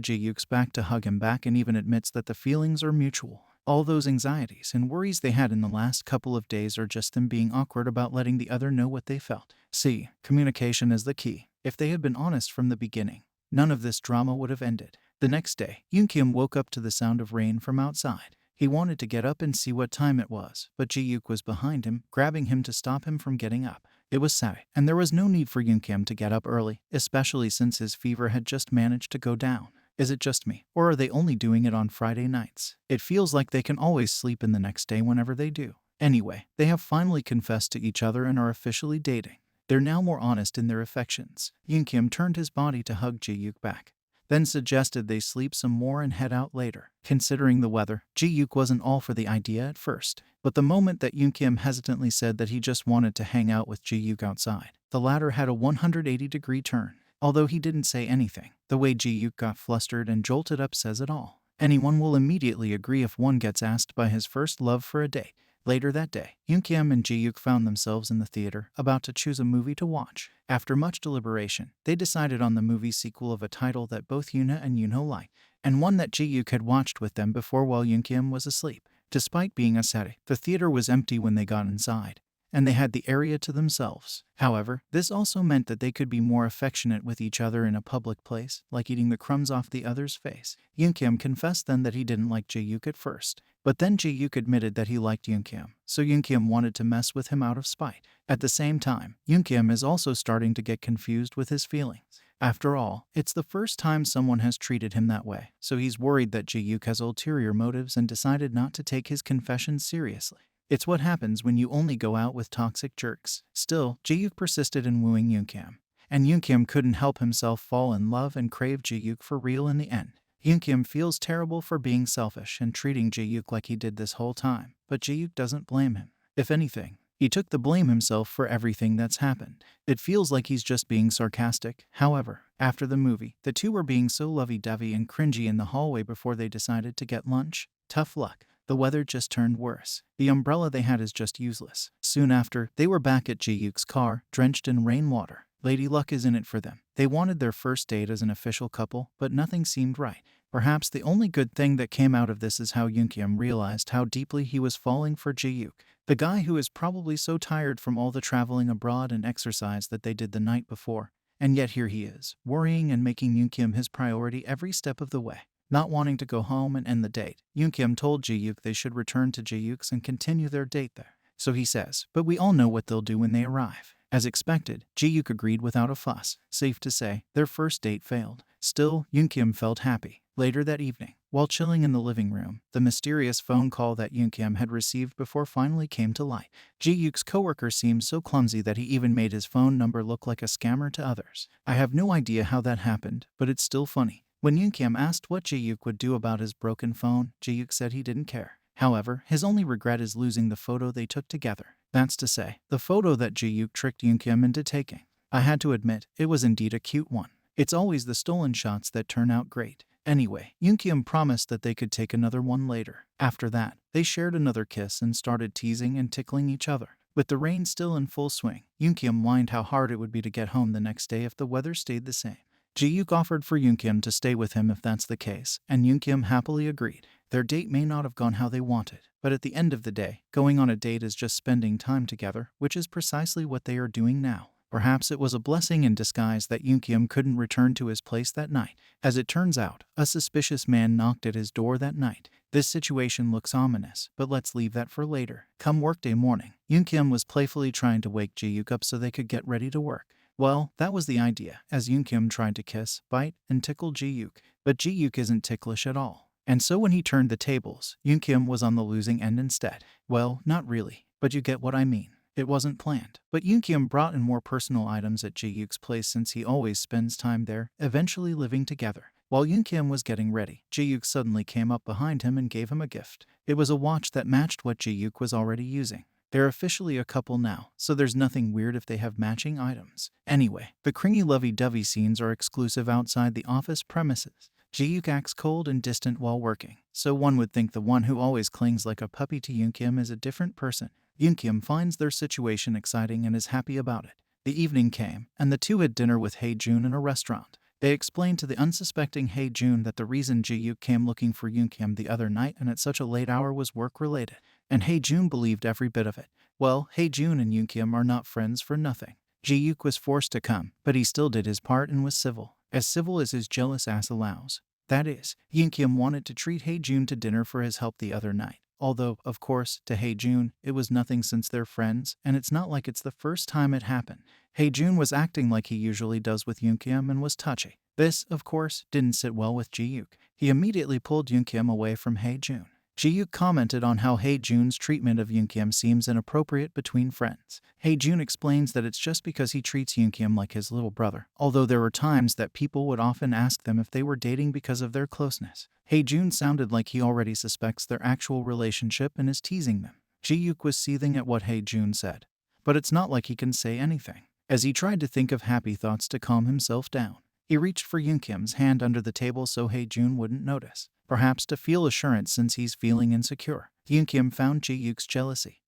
Jihyuk's back to hug him back and even admits that the feelings are mutual. All those anxieties and worries they had in the last couple of days are just them being awkward about letting the other know what they felt. See, communication is the key. If they had been honest from the beginning, none of this drama would have ended. The next day, Eunkyum woke up to the sound of rain from outside. He wanted to get up and see what time it was, but Jihyuk was behind him, grabbing him to stop him from getting up. It was Saturday, and there was no need for Eunkyum to get up early, especially since his fever had just managed to go down. Is it just me, or are they only doing it on Friday nights? It feels like they can always sleep in the next day whenever they do. Anyway, they have finally confessed to each other and are officially dating. They're now more honest in their affections. Eunkyum turned his body to hug Jihyuk back. then suggested they sleep some more and head out later. Considering the weather, Jihyuk wasn't all for the idea at first, but the moment that Eunkyum hesitantly said that he just wanted to hang out with Jihyuk outside, the latter had a 180-degree turn. Although he didn't say anything, the way Jihyuk got flustered and jolted up says it all. Anyone will immediately agree if one gets asked by his first love for a date. Later that day, Eunkyum and Jihyuk found themselves in the theater, about to choose a movie to watch. After much deliberation, they decided on the movie sequel of a title that both Yoona and Yoonho liked, and one that Jihyuk had watched with them before while Eunkyum was asleep. Despite being a setting, the theater was empty when they got inside, and they had the area to themselves. However, this also meant that they could be more affectionate with each other in a public place, like eating the crumbs off the other's face. Eunkyum confessed then that he didn't like Jihyuk at first, but then Jihyuk admitted that he liked Eunkyum, so Eunkyum wanted to mess with him out of spite. At the same time, Eunkyum is also starting to get confused with his feelings. After all, it's the first time someone has treated him that way, so he's worried that Jihyuk has ulterior motives and decided not to take his confession seriously. It's what happens when you only go out with toxic jerks. Still, Jihyuk persisted in wooing Eunkyum, and Eunkyum couldn't help himself fall in love and crave Jihyuk for real in the end. Eunkyum feels terrible for being selfish and treating Jihyuk like he did this whole time, but Jihyuk doesn't blame him. If anything, he took the blame himself for everything that's happened. It feels like he's just being sarcastic. However, after the movie, the two were being so lovey-dovey and cringy in the hallway before they decided to get lunch. Tough luck. The weather just turned worse. The umbrella they had is just useless. Soon after, they were back at Jihyuk's car, drenched in rainwater. Lady Luck is in it for them. They wanted their first date as an official couple, but nothing seemed right. Perhaps the only good thing that came out of this is how Eunkyum realized how deeply he was falling for Jihyuk, the guy who is probably so tired from all the traveling abroad and exercise that they did the night before. And yet here he is, worrying and making Eunkyum his priority every step of the way. Not wanting to go home and end the date, Eunkyum told Jihyuk they should return to Jihyuk's and continue their date there. So he says, but we all know what they'll do when they arrive. As expected, Jihyuk agreed without a fuss. Safe to say, their first date failed. Still, Eunkyum felt happy. Later that evening, while chilling in the living room, the mysterious phone call that Eunkyum had received before finally came to light. Jihyuk's coworker seemed so clumsy that he even made his phone number look like a scammer to others. I have no idea how that happened, but it's still funny. When Eunkyum asked what Jihyuk would do about his broken phone, Jihyuk said he didn't care. However, his only regret is losing the photo they took together. That's to say, the photo that Jihyuk tricked Eunkyum into taking. I had to admit, it was indeed a cute one. It's always the stolen shots that turn out great. Anyway, Eunkyum promised that they could take another one later. After that, they shared another kiss and started teasing and tickling each other. With the rain still in full swing, Eunkyum whined how hard it would be to get home the next day if the weather stayed the same. Jihyuk offered for Eunkyum to stay with him if that's the case, and Eunkyum happily agreed. Their date may not have gone how they wanted, but at the end of the day, going on a date is just spending time together, which is precisely what they are doing now. Perhaps it was a blessing in disguise that Eunkyum couldn't return to his place that night. As it turns out, a suspicious man knocked at his door that night. This situation looks ominous, but let's leave that for later. Come workday morning, Eunkyum was playfully trying to wake Jihyuk up so they could get ready to work. Well, that was the idea, as Eunkyum tried to kiss, bite, and tickle Jihyuk. But Jihyuk isn't ticklish at all. And so when he turned the tables, Eunkyum was on the losing end instead. Well, not really, but you get what I mean. It wasn't planned. But Eunkyum brought in more personal items at Jihyuk's place since he always spends time there, eventually living together. While Eunkyum was getting ready, Jihyuk suddenly came up behind him and gave him a gift. It was a watch that matched what Jihyuk was already using. They're officially a couple now, so there's nothing weird if they have matching items. Anyway, the cringy lovey-dovey scenes are exclusive outside the office premises. Jihyuk acts cold and distant while working, so one would think the one who always clings like a puppy to Eunkyum is a different person. Eunkyum finds their situation exciting and is happy about it. The evening came, and the two had dinner with Hae-jun in a restaurant. They explained to the unsuspecting Hae-jun that the reason Jihyuk came looking for Eunkyum the other night and at such a late hour was work-related, and Hae-jun believed every bit of it. Well, Hae-jun and Eunkyum are not friends for nothing. Jihyuk was forced to come, but he still did his part and was civil as his jealous ass allows. That is, Eunkyum wanted to treat Hae-jun to dinner for his help the other night. Although, of course, to Hae-jun, it was nothing since they're friends, and it's not like it's the first time it happened. Hae-jun was acting like he usually does with Eunkyum and was touchy. This, of course, didn't sit well with Jihyuk. He immediately pulled Eunkyum away from Hae-jun. Jihyuk commented on how Hae-jun's treatment of Eunkyum seems inappropriate between friends. Hae-jun explains that it's just because he treats Eunkyum like his little brother, although there were times that people would often ask them if they were dating because of their closeness. Hae-jun sounded like he already suspects their actual relationship and is teasing them. Jihyuk was seething at what Hae-jun said, but it's not like he can say anything. As he tried to think of happy thoughts to calm himself down, he reached for Eunkyum's hand under the table so Hae-jun wouldn't notice. Perhaps to feel assurance since he's feeling insecure. Eunkyum found Jihyuk's jealousy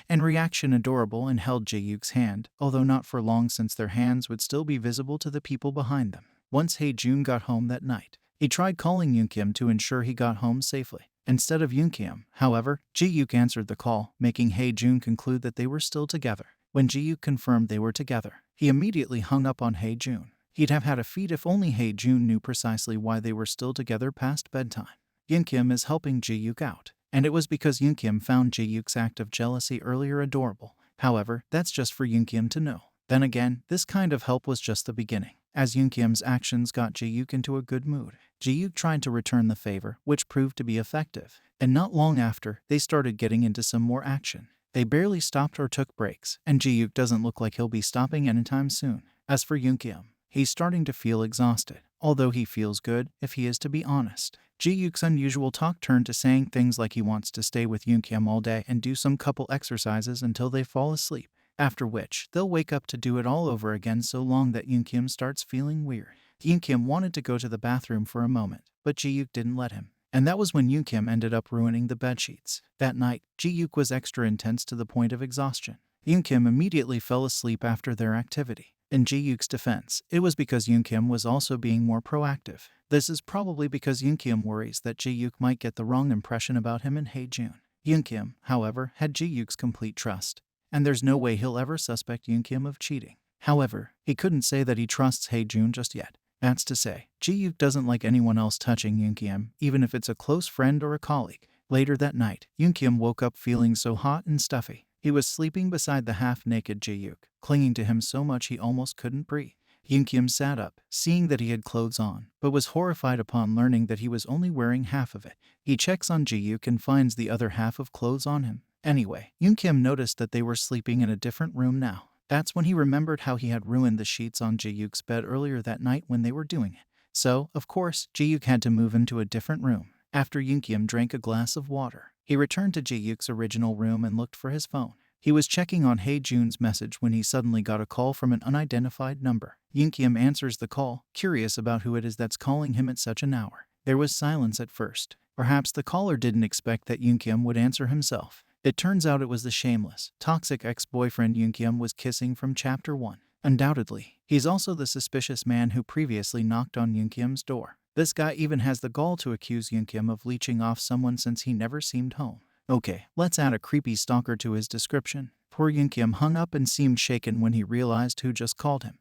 and reaction adorable and held Jihyuk's hand, although not for long since their hands would still be visible to the people behind them. Once Hae-jun got home that night, he tried calling Eunkyum to ensure he got home safely. Instead of Eunkyum, however, Jihyuk answered the call, making Hae-jun conclude that they were still together. When Jihyuk confirmed they were together, he immediately hung up on Hae-jun. He'd have had a feat if only Hae-jun knew precisely why they were still together past bedtime. Eunkyum is helping Jihyuk out, and it was because Eunkyum found Jihyuk's act of jealousy earlier adorable. However, that's just for Eunkyum to know. Then again, this kind of help was just the beginning. As Eunkyum's actions got Jihyuk into a good mood, Jihyuk tried to return the favor, which proved to be effective. And not long after, they started getting into some more action. They barely stopped or took breaks, and Jihyuk doesn't look like he'll be stopping anytime soon. As for Eunkyum, he's starting to feel exhausted, although he feels good, if he is to be honest. Jihyuk's unusual talk turned to saying things like he wants to stay with Eunkyum all day and do some couple exercises until they fall asleep, after which they'll wake up to do it all over again so long that Eunkyum starts feeling weird. Eunkyum wanted to go to the bathroom for a moment, but Jihyuk didn't let him. And that was when Eunkyum ended up ruining the bedsheets. That night, Jihyuk was extra intense to the point of exhaustion. Eunkyum immediately fell asleep after their activity. In Jihyuk's defense, it was because Eunkyum was also being more proactive. This is probably because Eunkyum worries that Jihyuk might get the wrong impression about him and Hae-jun. Eunkyum, however, had Jihyuk's complete trust, and there's no way he'll ever suspect Eunkyum of cheating. However, he couldn't say that he trusts Hae-jun just yet. That's to say, Jihyuk doesn't like anyone else touching Eunkyum, even if it's a close friend or a colleague. Later that night, Eunkyum woke up feeling so hot and stuffy. He was sleeping beside the half-naked Jihyuk, clinging to him so much he almost couldn't breathe. Eunkyum sat up, seeing that he had clothes on, but was horrified upon learning that he was only wearing half of it. He checks on Jihyuk and finds the other half of clothes on him. Anyway, Eunkyum noticed that they were sleeping in a different room now. That's when he remembered how he had ruined the sheets on Jihyuk's bed earlier that night when they were doing it. So, of course, Jihyuk had to move into a different room. After Eunkyum drank a glass of water, he returned to Jihyuk's original room and looked for his phone. He was checking on Hae-jun's message when he suddenly got a call from an unidentified number. Eunkyum answers the call, curious about who it is that's calling him at such an hour. There was silence at first. Perhaps the caller didn't expect that Eunkyum would answer himself. It turns out it was the shameless, toxic ex-boyfriend Eunkyum was kissing from Chapter 1. Undoubtedly, he's also the suspicious man who previously knocked on Eunkyum's door. This guy even has the gall to accuse Eunkyum of leeching off someone since he never seemed home. Okay, let's add a creepy stalker to his description. Poor Eunkyum hung up and seemed shaken when he realized who just called him.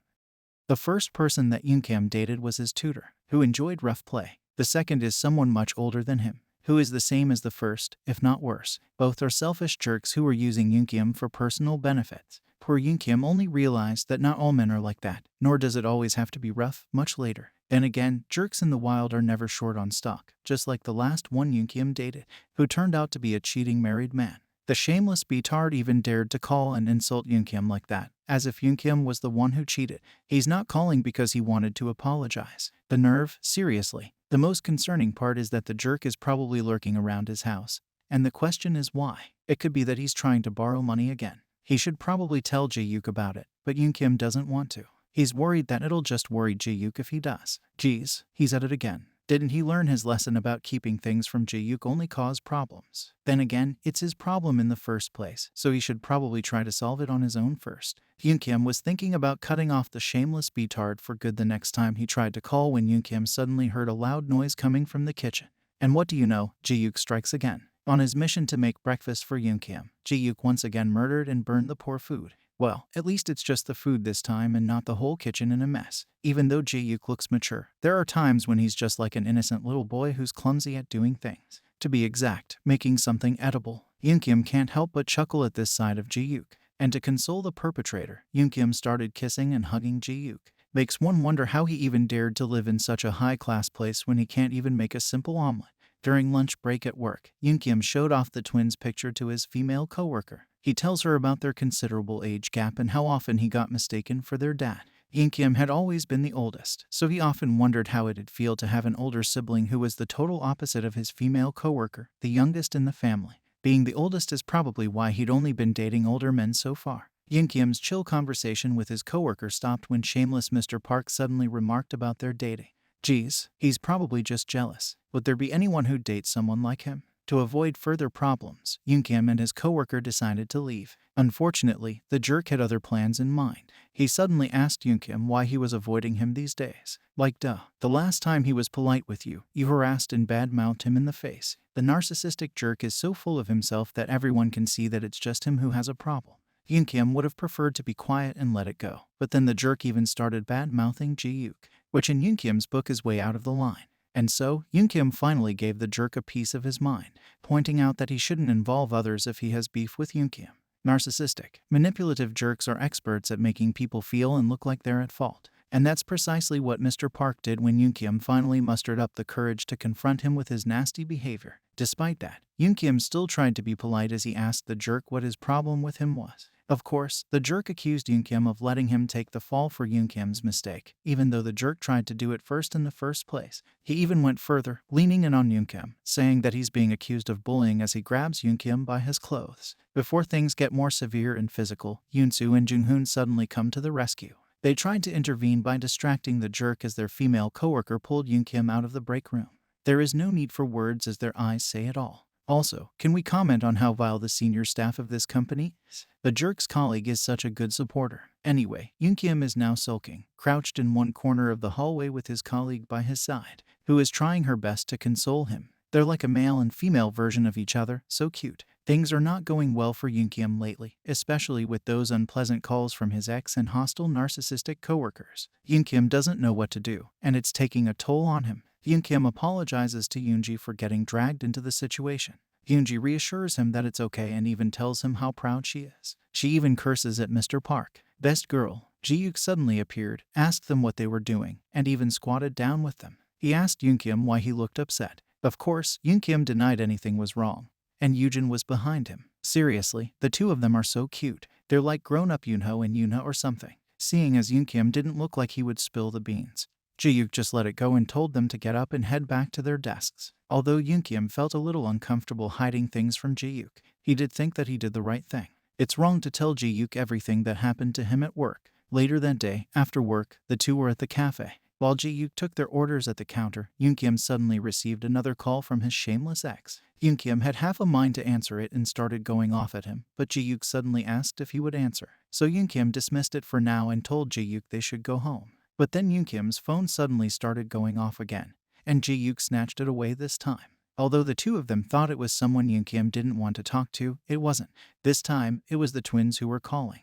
The first person that Eunkyum dated was his tutor, who enjoyed rough play. The second is someone much older than him, who is the same as the first, if not worse. Both are selfish jerks who were using Eunkyum for personal benefits. Poor Eunkyum only realized that not all men are like that, nor does it always have to be rough, much later. Then again, jerks in the wild are never short on stock, just like the last one Eunkyum dated, who turned out to be a cheating married man. The shameless beatard even dared to call and insult Eunkyum like that, as if Eunkyum was the one who cheated. He's not calling because he wanted to apologize. The nerve, seriously. The most concerning part is that the jerk is probably lurking around his house, and the question is why. It could be that he's trying to borrow money again. He should probably tell Jihyuk about it, but Eunkyum doesn't want to. He's worried that it'll just worry Jihyuk if he does. Geez, he's at it again. Didn't he learn his lesson about keeping things from Jihyuk only cause problems? Then again, it's his problem in the first place, so he should probably try to solve it on his own first. Eunkyum was thinking about cutting off the shameless beatard for good the next time he tried to call when Eunkyum suddenly heard a loud noise coming from the kitchen. And what do you know, Jihyuk strikes again. On his mission to make breakfast for Eunkyum, Jihyuk once again murdered and burned the poor food. Well, at least it's just the food this time and not the whole kitchen in a mess. Even though Jihyuk looks mature, there are times when he's just like an innocent little boy who's clumsy at doing things. To be exact, making something edible. Eunkyum can't help but chuckle at this side of Jihyuk. And to console the perpetrator, Eunkyum started kissing and hugging Jihyuk. Makes one wonder how he even dared to live in such a high-class place when he can't even make a simple omelet. During lunch break at work, Eunkyum showed off the twins' picture to his female coworker. He tells her about their considerable age gap and how often he got mistaken for their dad. Eunkyum had always been the oldest, so he often wondered how it'd feel to have an older sibling who was the total opposite of his female coworker, the youngest in the family. Being the oldest is probably why he'd only been dating older men so far. Eunkyum's chill conversation with his coworker stopped when shameless Mr. Park suddenly remarked about their dating. Geez, he's probably just jealous. Would there be anyone who'd date someone like him? To avoid further problems, Eunkyum and his coworker decided to leave. Unfortunately, the jerk had other plans in mind. He suddenly asked Eunkyum why he was avoiding him these days. Like duh, the last time he was polite with you, you harassed and badmouthed him in the face. The narcissistic jerk is so full of himself that everyone can see that it's just him who has a problem. Eunkyum would have preferred to be quiet and let it go, but then the jerk even started bad-mouthing Jihyuk, which in Eunkyum's book is way out of the line. And so, Eunkyum finally gave the jerk a piece of his mind, pointing out that he shouldn't involve others if he has beef with Eunkyum. Narcissistic, manipulative jerks are experts at making people feel and look like they're at fault. And that's precisely what Mr. Park did when Eunkyum finally mustered up the courage to confront him with his nasty behavior. Despite that, Eunkyum still tried to be polite as he asked the jerk what his problem with him was. Of course, the jerk accused Eunkyum of letting him take the fall for Eunkyum's mistake, even though the jerk tried to do it first in the first place. He even went further, leaning in on Eunkyum, saying that he's being accused of bullying as he grabs Eunkyum by his clothes. Before things get more severe and physical, Yoonsoo and Junghoon suddenly come to the rescue. They tried to intervene by distracting the jerk as their female coworker pulled Eunkyum out of the break room. There is no need for words as their eyes say it all. Also, can we comment on how vile the senior staff of this company is? The jerk's colleague is such a good supporter. Anyway, Eunkyum is now sulking, crouched in one corner of the hallway with his colleague by his side, who is trying her best to console him. They're like a male and female version of each other, so cute. Things are not going well for Eunkyum lately, especially with those unpleasant calls from his ex and hostile narcissistic coworkers. Eunkyum doesn't know what to do, and it's taking a toll on him. Eunkyum apologizes to Yoonji for getting dragged into the situation. Yoonji reassures him that it's okay and even tells him how proud she is. She even curses at Mr. Park. Best girl. Jihyuk suddenly appeared, asked them what they were doing, and even squatted down with them. He asked Eunkyum why he looked upset. Of course, Eunkyum denied anything was wrong, and Yoojin was behind him. Seriously, the two of them are so cute. They're like grown-up Yoonho and Yoona or something. Seeing as Eunkyum didn't look like he would spill the beans, Jihyuk just let it go and told them to get up and head back to their desks. Although Eunkyum felt a little uncomfortable hiding things from Jihyuk, he did think that he did the right thing. It's wrong to tell Jihyuk everything that happened to him at work. Later that day, after work, the two were at the cafe. While Jihyuk took their orders at the counter, Eunkyum suddenly received another call from his shameless ex. Eunkyum had half a mind to answer it and started going off at him, but Jihyuk suddenly asked if he would answer. So Eunkyum dismissed it for now and told Jihyuk they should go home. But then Eunkyum's phone suddenly started going off again, and Jihyuk snatched it away this time. Although the two of them thought it was someone Eunkyum didn't want to talk to, it wasn't. This time, it was the twins who were calling.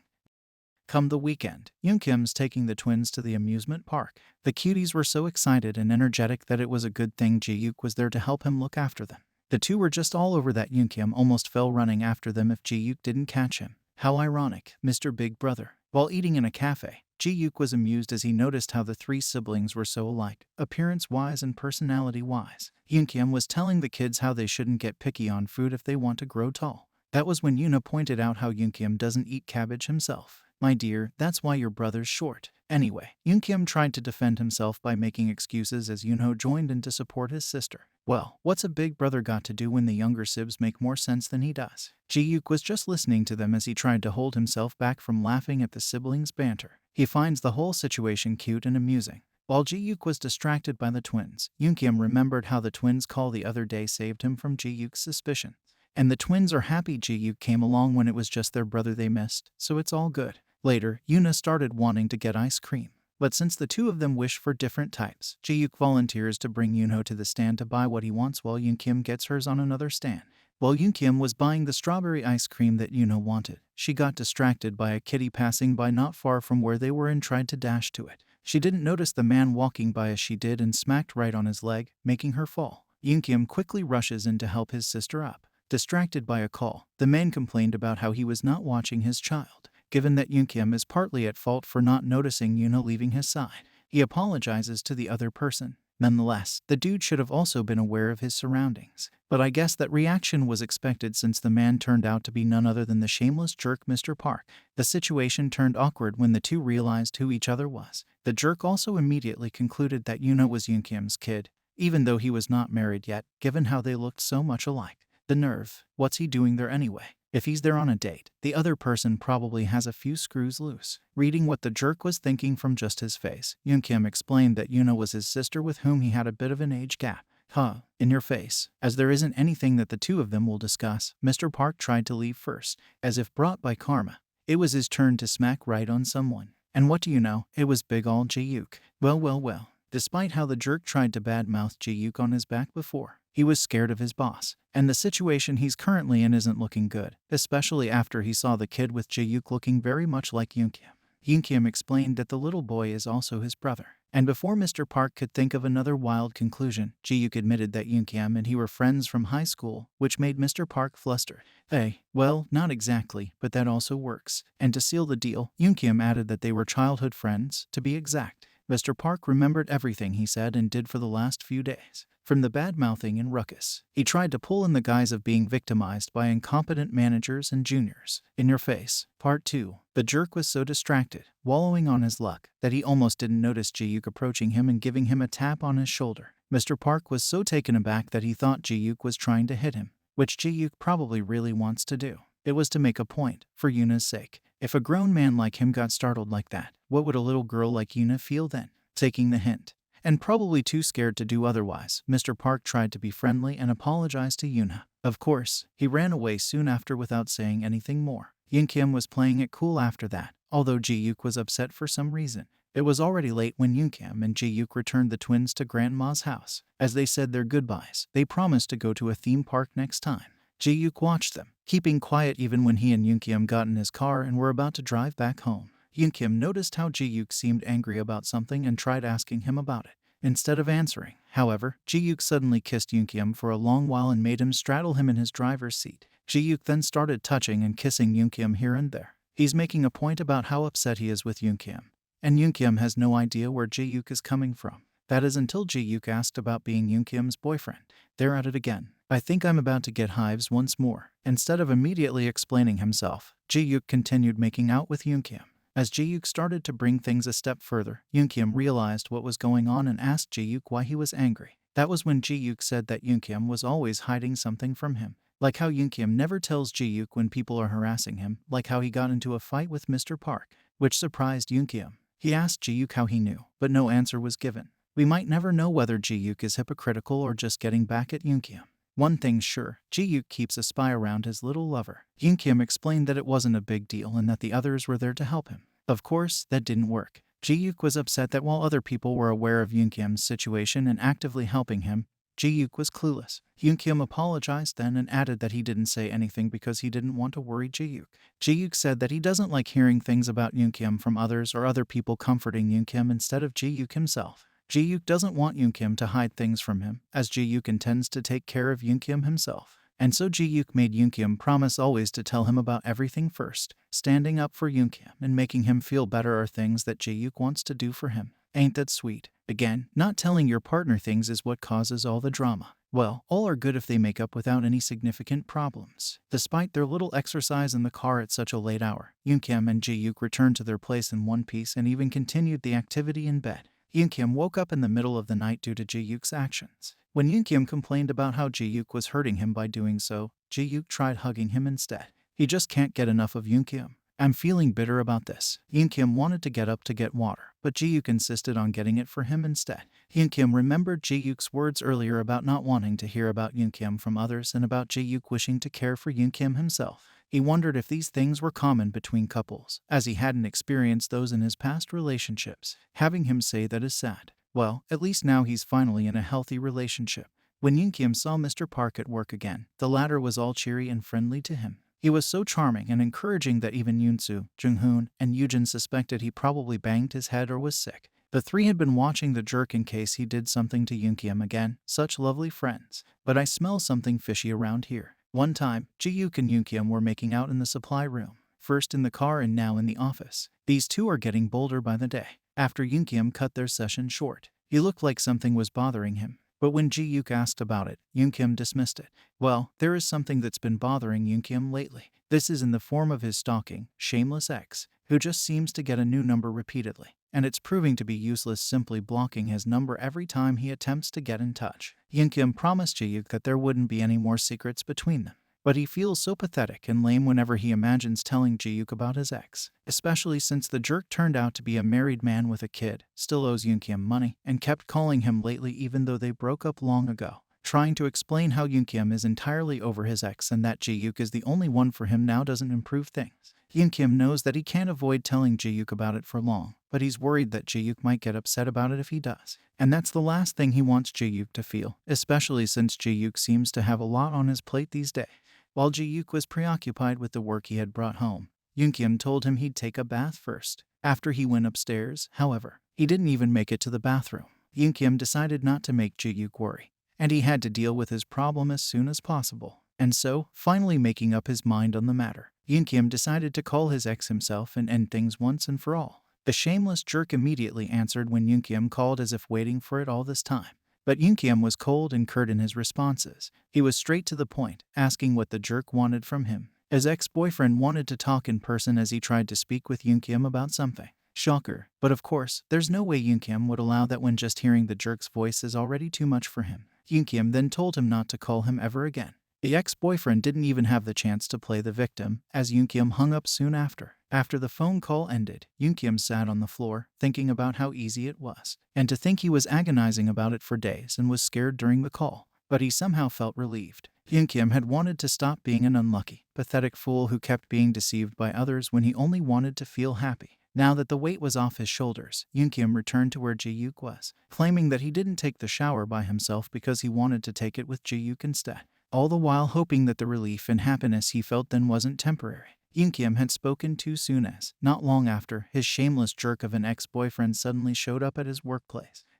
Come the weekend, Eunkyum's taking the twins to the amusement park. The cuties were so excited and energetic that it was a good thing Jihyuk was there to help him look after them. The two were just all over that Eunkyum almost fell running after them if Jihyuk didn't catch him. How ironic, Mr. Big Brother. While eating in a cafe, Jihyuk was amused as he noticed how the three siblings were so alike, appearance-wise and personality-wise. Eunkyum was telling the kids how they shouldn't get picky on food if they want to grow tall. That was when Yoona pointed out how Eunkyum doesn't eat cabbage himself. My dear, that's why your brother's short. Anyway, Eunkyum tried to defend himself by making excuses as Yoonho joined in to support his sister. Well, what's a big brother got to do when the younger sibs make more sense than he does? Jihyuk was just listening to them as he tried to hold himself back from laughing at the siblings' banter. He finds the whole situation cute and amusing. While Jihyuk was distracted by the twins, Eunkyum remembered how the twins' call the other day saved him from Jihyuk's suspicion. And the twins are happy Jihyuk came along when it was just their brother they missed, so it's all good. Later, Yoona started wanting to get ice cream. But since the two of them wish for different types, Jihyuk volunteers to bring Yoonho to the stand to buy what he wants while Eunkyum gets hers on another stand. While Eunkyum was buying the strawberry ice cream that Yoonho wanted, she got distracted by a kitty passing by not far from where they were and tried to dash to it. She didn't notice the man walking by as she did and smacked right on his leg, making her fall. Eunkyum quickly rushes in to help his sister up. Distracted by a call, the man complained about how he was not watching his child. Given that Eunkyum is partly at fault for not noticing Yoona leaving his side, he apologizes to the other person. Nonetheless, the dude should have also been aware of his surroundings. But I guess that reaction was expected since the man turned out to be none other than the shameless jerk Mr. Park. The situation turned awkward when the two realized who each other was. The jerk also immediately concluded that Yuna was Eunkyum's kid, even though he was not married yet, given how they looked so much alike. The nerve. What's he doing there anyway? If he's there on a date, the other person probably has a few screws loose. Reading what the jerk was thinking from just his face, Eunkyum explained that Yuna was his sister with whom he had a bit of an age gap. Huh, in your face. As there isn't anything that the two of them will discuss, Mr. Park tried to leave first, as if brought by karma. It was his turn to smack right on someone. And what do you know, it was big ol' Jihyuk. Well. Despite how the jerk tried to badmouth Jihyuk on his back before, he was scared of his boss. And the situation he's currently in isn't looking good, especially after he saw the kid with Jihyuk looking very much like Eunkyum. Eunkyum explained that the little boy is also his brother. And before Mr. Park could think of another wild conclusion, Jihyuk admitted that Eunkyum and he were friends from high school, which made Mr. Park fluster. Hey, well, not exactly, but that also works. And to seal the deal, Eunkyum added that they were childhood friends, to be exact. Mr. Park remembered everything he said and did for the last few days. From the bad-mouthing and ruckus, he tried to pull in the guise of being victimized by incompetent managers and juniors. In your face. Part 2. The jerk was so distracted, wallowing on his luck, that he almost didn't notice Jihyuk approaching him and giving him a tap on his shoulder. Mr. Park was so taken aback that he thought Jihyuk was trying to hit him, which Jihyuk probably really wants to do. It was to make a point, for Yuna's sake. If a grown man like him got startled like that, what would a little girl like Yuna feel then? Taking the hint. And probably too scared to do otherwise, Mr. Park tried to be friendly and apologized to Yuna. Of course, he ran away soon after without saying anything more. Eunkyum was playing it cool after that, although Jihyuk was upset for some reason. It was already late when Eunkyum and Jihyuk returned the twins to Grandma's house. As they said their goodbyes, they promised to go to a theme park next time. Jihyuk watched them, keeping quiet even when he and Eunkyum got in his car and were about to drive back home. Eunkyum noticed how Jihyuk seemed angry about something and tried asking him about it. Instead of answering, however, Jihyuk suddenly kissed Eunkyum for a long while and made him straddle him in his driver's seat. Jihyuk then started touching and kissing Eunkyum here and there. He's making a point about how upset he is with Eunkyum, and Eunkyum has no idea where Jihyuk is coming from. That is until Jihyuk asked about being Eunkyum's boyfriend. They're at it again. I think I'm about to get hives once more. Instead of immediately explaining himself, Jihyuk continued making out with Eunkyum. As Jihyuk started to bring things a step further, Eunkyum realized what was going on and asked Jihyuk why he was angry. That was when Jihyuk said that Eunkyum was always hiding something from him. Like how Eunkyum never tells Jihyuk when people are harassing him, like how he got into a fight with Mr. Park, which surprised Eunkyum. He asked Jihyuk how he knew, but no answer was given. We might never know whether Jihyuk is hypocritical or just getting back at Eunkyum. One thing's sure, Jihyuk keeps a spy around his little lover. Eunkyum explained that it wasn't a big deal and that the others were there to help him. Of course, that didn't work. Jihyuk was upset that while other people were aware of Eunkyum's situation and actively helping him, Jihyuk was clueless. Eunkyum apologized then and added that he didn't say anything because he didn't want to worry Jihyuk. Jihyuk said that he doesn't like hearing things about Eunkyum from others or other people comforting Eunkyum instead of Jihyuk himself. Jihyuk doesn't want Eunkyum to hide things from him, as Jihyuk intends to take care of Eunkyum himself. And so Jihyuk made Eunkyum promise always to tell him about everything first. Standing up for Eunkyum and making him feel better are things that Jihyuk wants to do for him. Ain't that sweet? Again, not telling your partner things is what causes all the drama. Well, all are good if they make up without any significant problems. Despite their little exercise in the car at such a late hour, Eunkyum and Jihyuk returned to their place in one piece and even continued the activity in bed. Eunkyum woke up in the middle of the night due to Jihyuk's actions. When Eunkyum complained about how Jihyuk was hurting him by doing so, Jihyuk tried hugging him instead. He just can't get enough of Eunkyum. I'm feeling bitter about this. Eunkyum wanted to get up to get water, but Jihyuk insisted on getting it for him instead. Eunkyum remembered Jihyuk's words earlier about not wanting to hear about Eunkyum from others and about Jihyuk wishing to care for Eunkyum himself. He wondered if these things were common between couples, as he hadn't experienced those in his past relationships. Having him say that is sad. Well, at least now he's finally in a healthy relationship. When Eunkyum saw Mr. Park at work again, the latter was all cheery and friendly to him. He was so charming and encouraging that even Yoonsu, Junghoon, and Yujin suspected he probably banged his head or was sick. The three had been watching the jerk in case he did something to Eunkyum again, such lovely friends. But I smell something fishy around here. One time, Jihyuk and Eunkyum were making out in the supply room, first in the car and now in the office. These two are getting bolder by the day. After Eunkyum cut their session short, He looked like something was bothering him. But when Jihyuk asked about it, Eunkyum dismissed it. Well, there is something that's been bothering Eunkyum lately. This is in the form of his stalking, shameless ex, who just seems to get a new number repeatedly. And it's proving to be useless, simply blocking his number every time he attempts to get in touch. Eunkyum promised Jihyuk that there wouldn't be any more secrets between them. But he feels so pathetic and lame whenever he imagines telling Jihyuk about his ex, especially since the jerk turned out to be a married man with a kid, still owes Eunkyum money, and kept calling him lately even though they broke up long ago, trying to explain how Eunkyum is entirely over his ex and that Jihyuk is the only one for him now doesn't improve things. Eunkyum knows that he can't avoid telling Jihyuk about it for long, but he's worried that Jihyuk might get upset about it if he does. And that's the last thing he wants Jihyuk to feel, especially since Jihyuk seems to have a lot on his plate these days. While Jihyuk was preoccupied with the work he had brought home, Eunkyum told him he'd take a bath first. After he went upstairs, however, he didn't even make it to the bathroom. Eunkyum decided not to make Jihyuk worry, and he had to deal with his problem as soon as possible. And so, finally making up his mind on the matter, Eunkyum decided to call his ex himself and end things once and for all. The shameless jerk immediately answered when Eunkyum called, as if waiting for it all this time. But Eunkyum was cold and curt in his responses. He was straight to the point, asking what the jerk wanted from him. His ex-boyfriend wanted to talk in person as he tried to speak with Eunkyum about something. Shocker. But of course, there's no way Eunkyum would allow that when just hearing the jerk's voice is already too much for him. Eunkyum then told him not to call him ever again. The ex-boyfriend didn't even have the chance to play the victim, as Eunkyum hung up soon after. After the phone call ended, Eunkyum sat on the floor, thinking about how easy it was. And to think he was agonizing about it for days and was scared during the call. But he somehow felt relieved. Eunkyum had wanted to stop being an unlucky, pathetic fool who kept being deceived by others when he only wanted to feel happy. Now that the weight was off his shoulders, Eunkyum returned to where Jihyuk was, claiming that he didn't take the shower by himself because he wanted to take it with Jihyuk instead. All the while hoping that the relief and happiness he felt then wasn't temporary. Eunkyum had spoken too soon as, not long after, his shameless jerk of an ex-boyfriend suddenly showed up at his workplace.